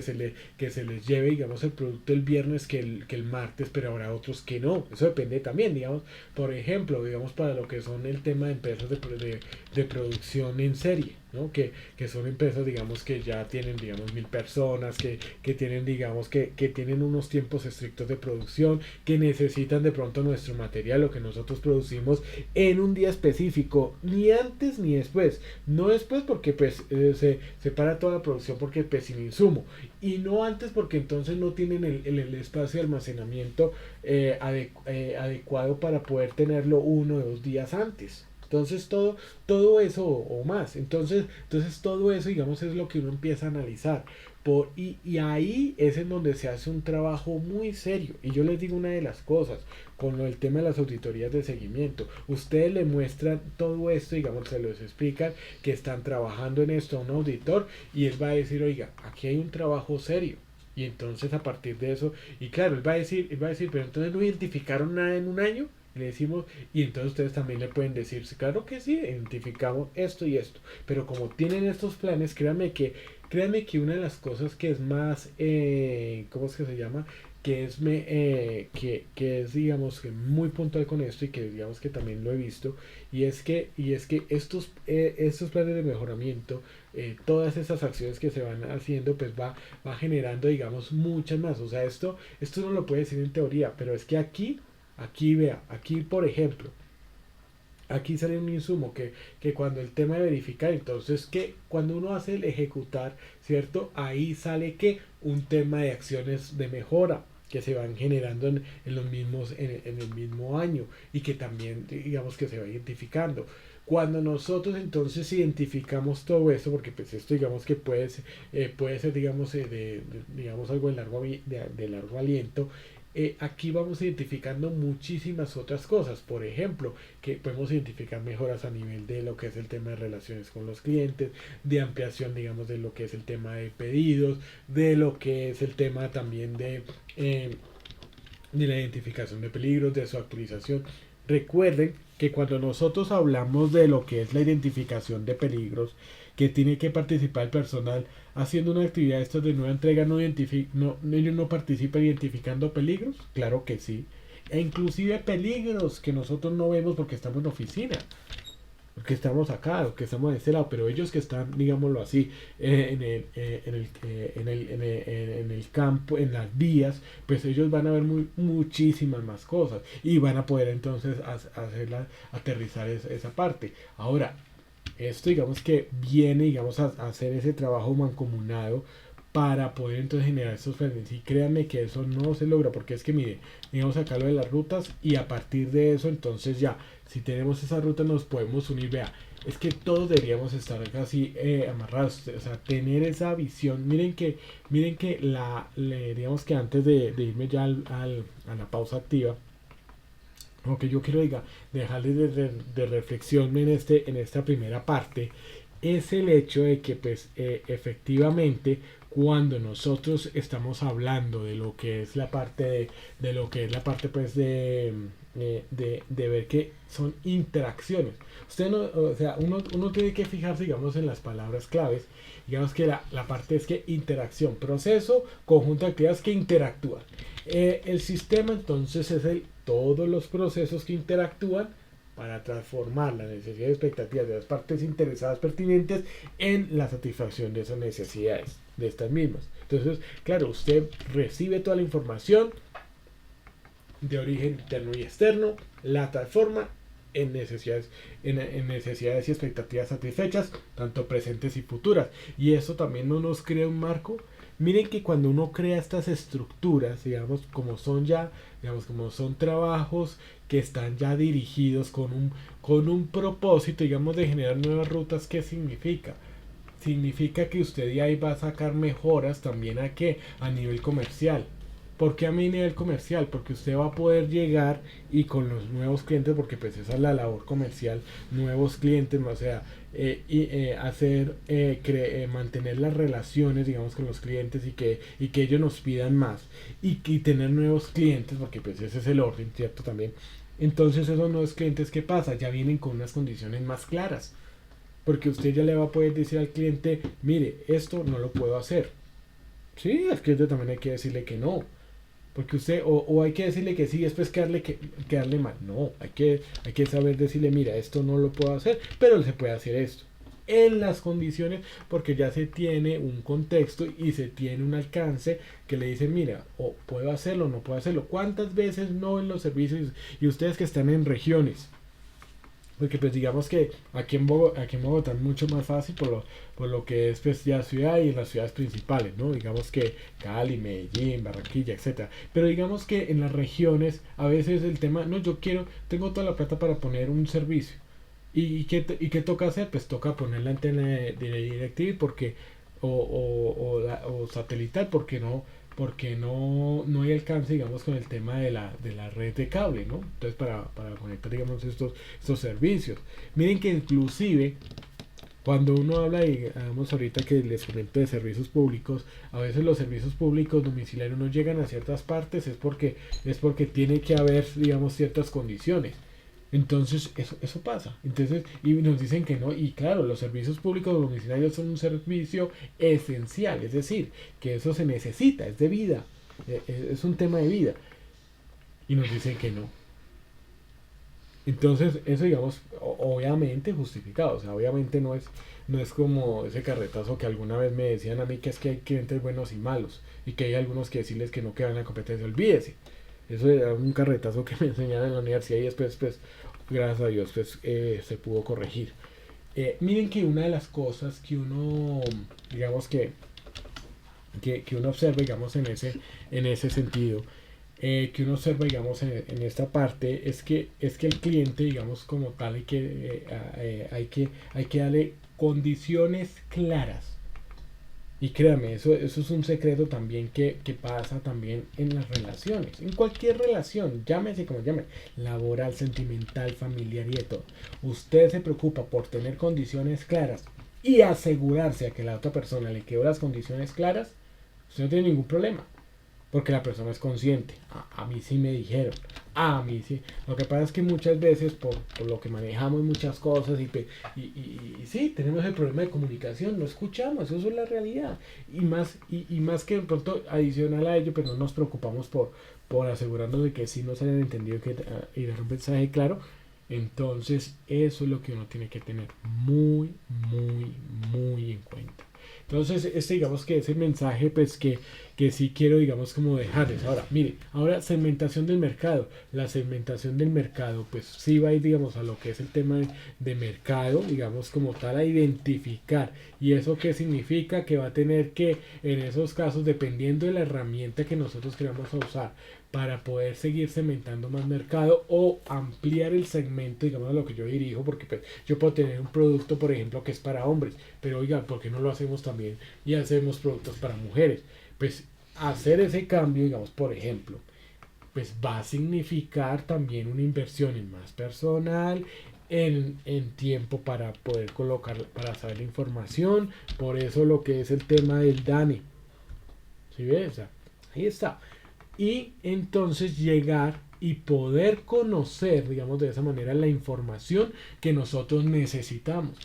se les lleve digamos el producto el viernes que el martes, pero habrá otros que no. Eso depende también, digamos, por ejemplo, digamos para lo que son el tema de empresas de producción en serie, ¿no? Que son empresas digamos que ya tienen digamos 1000 personas, que tienen digamos que tienen unos tiempos estrictos de producción, que necesitan de pronto nuestro material, lo que nosotros producimos en un día específico, ni antes ni después. No después porque pues se para toda la producción porque pues sin insumo, y no antes porque entonces no tienen el espacio de almacenamiento adecuado para poder tenerlo 1 o 2 días antes. Entonces todo eso o más. Entonces todo eso digamos es lo que uno empieza a analizar. Y ahí es en donde se hace un trabajo muy serio. Y yo les digo una de las cosas, con el tema de las auditorías de seguimiento. Ustedes le muestran todo esto, digamos, se los explican que están trabajando en esto a un auditor y él va a decir, oiga, aquí hay un trabajo serio. Y entonces a partir de eso, y claro, él va a decir, pero entonces no identificaron nada en un año. Le decimos, y entonces ustedes también le pueden decir, claro que sí, identificamos esto y esto. Pero como tienen estos planes, créanme que una de las cosas que es más, ¿cómo es que se llama? Que es digamos que muy puntual con esto y que digamos que también lo he visto, y es que estos planes de mejoramiento, todas esas acciones que se van haciendo pues va generando digamos muchas más. O sea, esto no lo puede decir en teoría, pero es que aquí vea, aquí por ejemplo, aquí sale un insumo que cuando el tema de verificar, entonces que cuando uno hace el ejecutar, ¿cierto? Ahí sale que un tema de acciones de mejora que se van generando en los mismos en el mismo año, y que también digamos que se va identificando. Cuando nosotros entonces identificamos todo esto, porque pues esto digamos que puede ser digamos digamos algo de largo aliento, aquí vamos identificando muchísimas otras cosas. Por ejemplo, que podemos identificar mejoras a nivel de lo que es el tema de relaciones con los clientes, de ampliación digamos de lo que es el tema de pedidos, de lo que es el tema también de la identificación de peligros, de su actualización. Recuerden que cuando nosotros hablamos de lo que es la identificación de peligros, que tiene que participar el personal haciendo una actividad esta de nueva entrega, ellos no participan identificando peligros, claro que sí, e inclusive peligros que nosotros no vemos porque estamos en oficina, que estamos acá, que estamos de este lado, pero ellos que están, digámoslo así, en el campo, en las vías, pues ellos van a ver muchísimas más cosas y van a poder entonces aterrizar esa parte. Ahora, Esto digamos que viene digamos a hacer ese trabajo mancomunado para poder entonces generar estos planes. Y créanme que eso no se logra, porque es que mire, digamos acá lo de las rutas y a partir de eso entonces ya, si tenemos esa ruta nos podemos unir, vea, es que todos deberíamos estar casi amarrados, o sea, tener esa visión. Miren que digamos que antes de irme ya a la pausa activa, lo que yo quiero diga, dejarles de reflexión en esta primera parte, es el hecho de que pues efectivamente cuando nosotros estamos hablando de lo que es la parte de lo que es la parte pues de ver que son interacciones. Usted no, o sea, uno tiene que fijarse, digamos, en las palabras claves. Digamos que la parte es que interacción, proceso, conjunto de actividades que interactúan. El sistema entonces es todos los procesos que interactúan para transformar la necesidad y expectativas de las partes interesadas pertinentes en la satisfacción de esas necesidades, de estas mismas. Entonces, claro, usted recibe toda la información de origen interno y externo, la transforma en necesidades y expectativas satisfechas, tanto presentes y futuras. Y eso también no nos crea un marco. Miren que cuando uno crea estas estructuras, digamos, como son trabajos que están ya dirigidos con un propósito, digamos, de generar nuevas rutas, ¿qué significa? Significa que usted de ahí va a sacar mejoras también a nivel comercial. ¿Por qué a mi nivel comercial? Porque usted va a poder llegar y con los nuevos clientes, porque pues esa es la labor comercial, nuevos clientes, o sea, mantener las relaciones, digamos, con los clientes y que ellos nos pidan más y tener nuevos clientes, porque pues ese es el orden, ¿cierto? También. Entonces esos nuevos clientes, ¿qué pasa? Ya vienen con unas condiciones más claras, porque usted ya le va a poder decir al cliente, mire, esto no lo puedo hacer. Sí, al cliente también hay que decirle que no. Porque usted, o hay que decirle que sí, después quedarle mal. No, hay que saber decirle, mira, esto no lo puedo hacer, pero se puede hacer esto. En las condiciones, porque ya se tiene un contexto y se tiene un alcance que le dice, mira, o puedo hacerlo o no puedo hacerlo. ¿Cuántas veces no en los servicios? Y ustedes que están en regiones, porque pues digamos que aquí en Bogotá es mucho más fácil por lo que es pues ya ciudad y en las ciudades principales, ¿no? Digamos que Cali, Medellín, Barranquilla, etcétera. Pero digamos que en las regiones a veces el tema, no, tengo toda la plata para poner un servicio. ¿Y qué toca hacer? Pues toca poner la antena de DirecTV porque, o satelital porque no hay alcance, digamos, con el tema de la red de cable, ¿no? Entonces, para conectar, digamos, estos servicios. Miren que inclusive, cuando uno habla, digamos, ahorita que les comento de servicios públicos, a veces los servicios públicos domiciliarios no llegan a ciertas partes, es porque tiene que haber, digamos, ciertas condiciones. Entonces, eso pasa. Entonces, y nos dicen que no. Y claro, los servicios públicos domiciliarios son un servicio esencial. Es decir, que eso se necesita, es de vida. Es un tema de vida. Y nos dicen que no. Entonces, eso digamos, obviamente justificado. O sea, obviamente no es como ese carretazo que alguna vez me decían a mí que es que hay clientes buenos y malos. Y que hay algunos que decirles que no quedan en la competencia. Olvídese. Eso era un carretazo que me enseñaron en la universidad y después, pues, gracias a Dios, pues, se pudo corregir. Miren que una de las cosas que uno, digamos que uno observa, digamos, en ese sentido, que uno observa, digamos, en esta parte, es que el cliente, digamos, como tal, hay que darle condiciones claras. Y créame, eso es un secreto también que pasa también en las relaciones, en cualquier relación, llámese como llame, laboral, sentimental, familiar y de todo. Usted se preocupa por tener condiciones claras y asegurarse a que la otra persona le quedó las condiciones claras, usted no tiene ningún problema. Porque la persona es consciente. A mí sí me dijeron. A mí sí. Lo que pasa es que muchas veces por lo que manejamos muchas cosas y sí, tenemos el problema de comunicación. No escuchamos. Eso es la realidad. Y más que de pronto adicional a ello, pues no nos preocupamos por asegurarnos de que sí nos hayan entendido y dar un mensaje claro. Entonces eso es lo que uno tiene que tener muy en cuenta. Entonces, digamos que ese mensaje, pues que sí quiero, digamos, como dejarles. Ahora, mire, ahora segmentación del mercado. La segmentación del mercado, pues sí va a ir, digamos, a lo que es el tema de mercado, digamos, como tal, a identificar. ¿Y eso qué significa? Que va a tener que, en esos casos, dependiendo de la herramienta que nosotros queramos usar, para poder seguir segmentando más mercado o ampliar el segmento, digamos, a lo que yo dirijo, porque pues, yo puedo tener un producto, por ejemplo, que es para hombres, pero oiga, ¿por qué no lo hacemos también y hacemos productos para mujeres? Pues hacer ese cambio, digamos, por ejemplo, pues va a significar también una inversión en más personal, en tiempo para poder colocar, para saber la información, por eso lo que es el tema del DANE, ¿sí ves? O sea, ahí está. Y entonces llegar y poder conocer, digamos de esa manera, la información que nosotros necesitamos.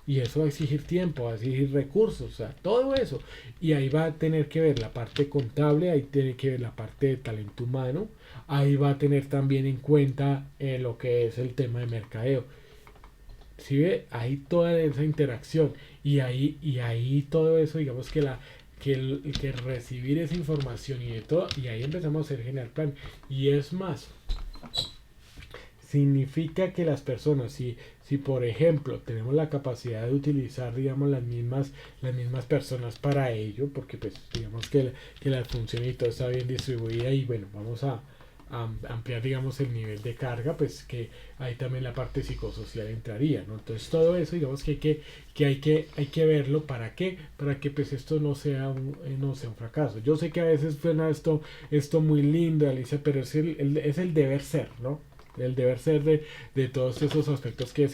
Y eso va a exigir tiempo, va a exigir recursos, o sea, todo eso. Y ahí va a tener que ver la parte contable, ahí tiene que ver la parte de talento humano, ahí va a tener también en cuenta lo que es el tema de mercadeo. ¿Sí ve? Ahí toda esa interacción y ahí todo eso, digamos que recibir esa información y de todo, y ahí empezamos a hacer generar plan. Y es más, significa que las personas, si por ejemplo tenemos la capacidad de utilizar, digamos, las mismas personas para ello, porque pues digamos que la función y todo está bien distribuida y bueno, vamos a ampliar, digamos, el nivel de carga, pues que ahí también la parte psicosocial entraría, ¿no? Entonces todo eso, digamos que hay que verlo. ¿Para qué? Para que pues esto no sea un fracaso. Yo sé que a veces suena esto muy lindo, Alicia, pero es el deber ser, ¿no? El deber ser de todos esos aspectos que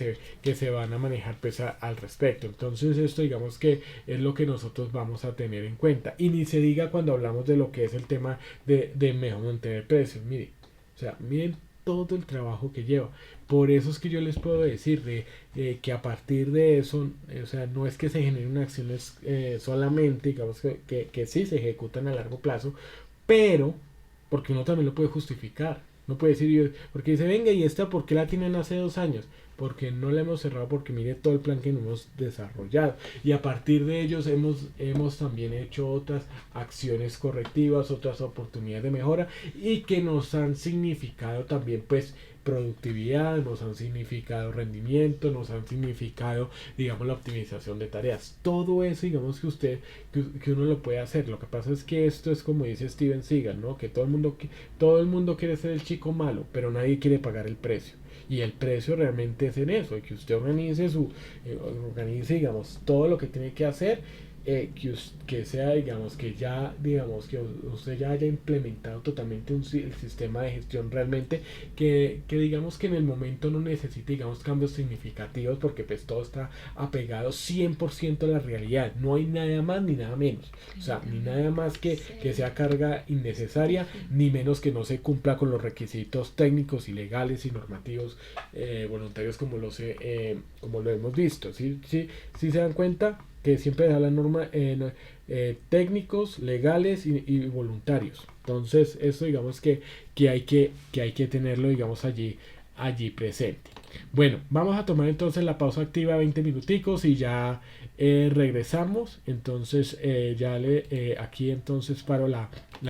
se van a manejar pues al respecto. Entonces esto digamos que es lo que nosotros vamos a tener en cuenta. Y ni se diga cuando hablamos de lo que es el tema de mejor mantener precios. Miren, o sea, miren todo el trabajo que lleva. Por eso es que yo les puedo decir que a partir de eso, o sea, no es que se generen acciones solamente, digamos que sí se ejecutan a largo plazo, pero porque uno también lo puede justificar. No puede decir, porque dice, venga, ¿y esta por qué la tienen hace 2 años? Porque no la hemos cerrado, porque mire todo el plan que nos hemos desarrollado. Y a partir de ellos hemos también hecho otras acciones correctivas, otras oportunidades de mejora y que nos han significado también, pues, productividad, nos han significado rendimiento, nos han significado, digamos, la optimización de tareas. Todo eso, digamos, que uno lo puede hacer. Lo que pasa es que esto es como dice Steven Seagal, ¿no? Que todo el mundo quiere ser el chico malo, pero nadie quiere pagar el precio. Y el precio realmente es en eso, que usted organice, digamos, todo lo que tiene que hacer, que sea, digamos, que usted ya haya implementado totalmente el sistema de gestión realmente, que digamos que en el momento no necesite, digamos, cambios significativos, porque pues todo está apegado 100% a la realidad, no hay nada más ni nada menos, o sea, ni nada más que sea carga innecesaria, ni menos que no se cumpla con los requisitos técnicos y legales y normativos voluntarios como lo hemos visto. ¿Sí se dan cuenta? Que siempre da la norma técnicos, legales y voluntarios. Entonces, eso digamos que hay que tenerlo, digamos, allí presente. Bueno, vamos a tomar entonces la pausa activa 20 minuticos y ya regresamos. Entonces, aquí entonces paro la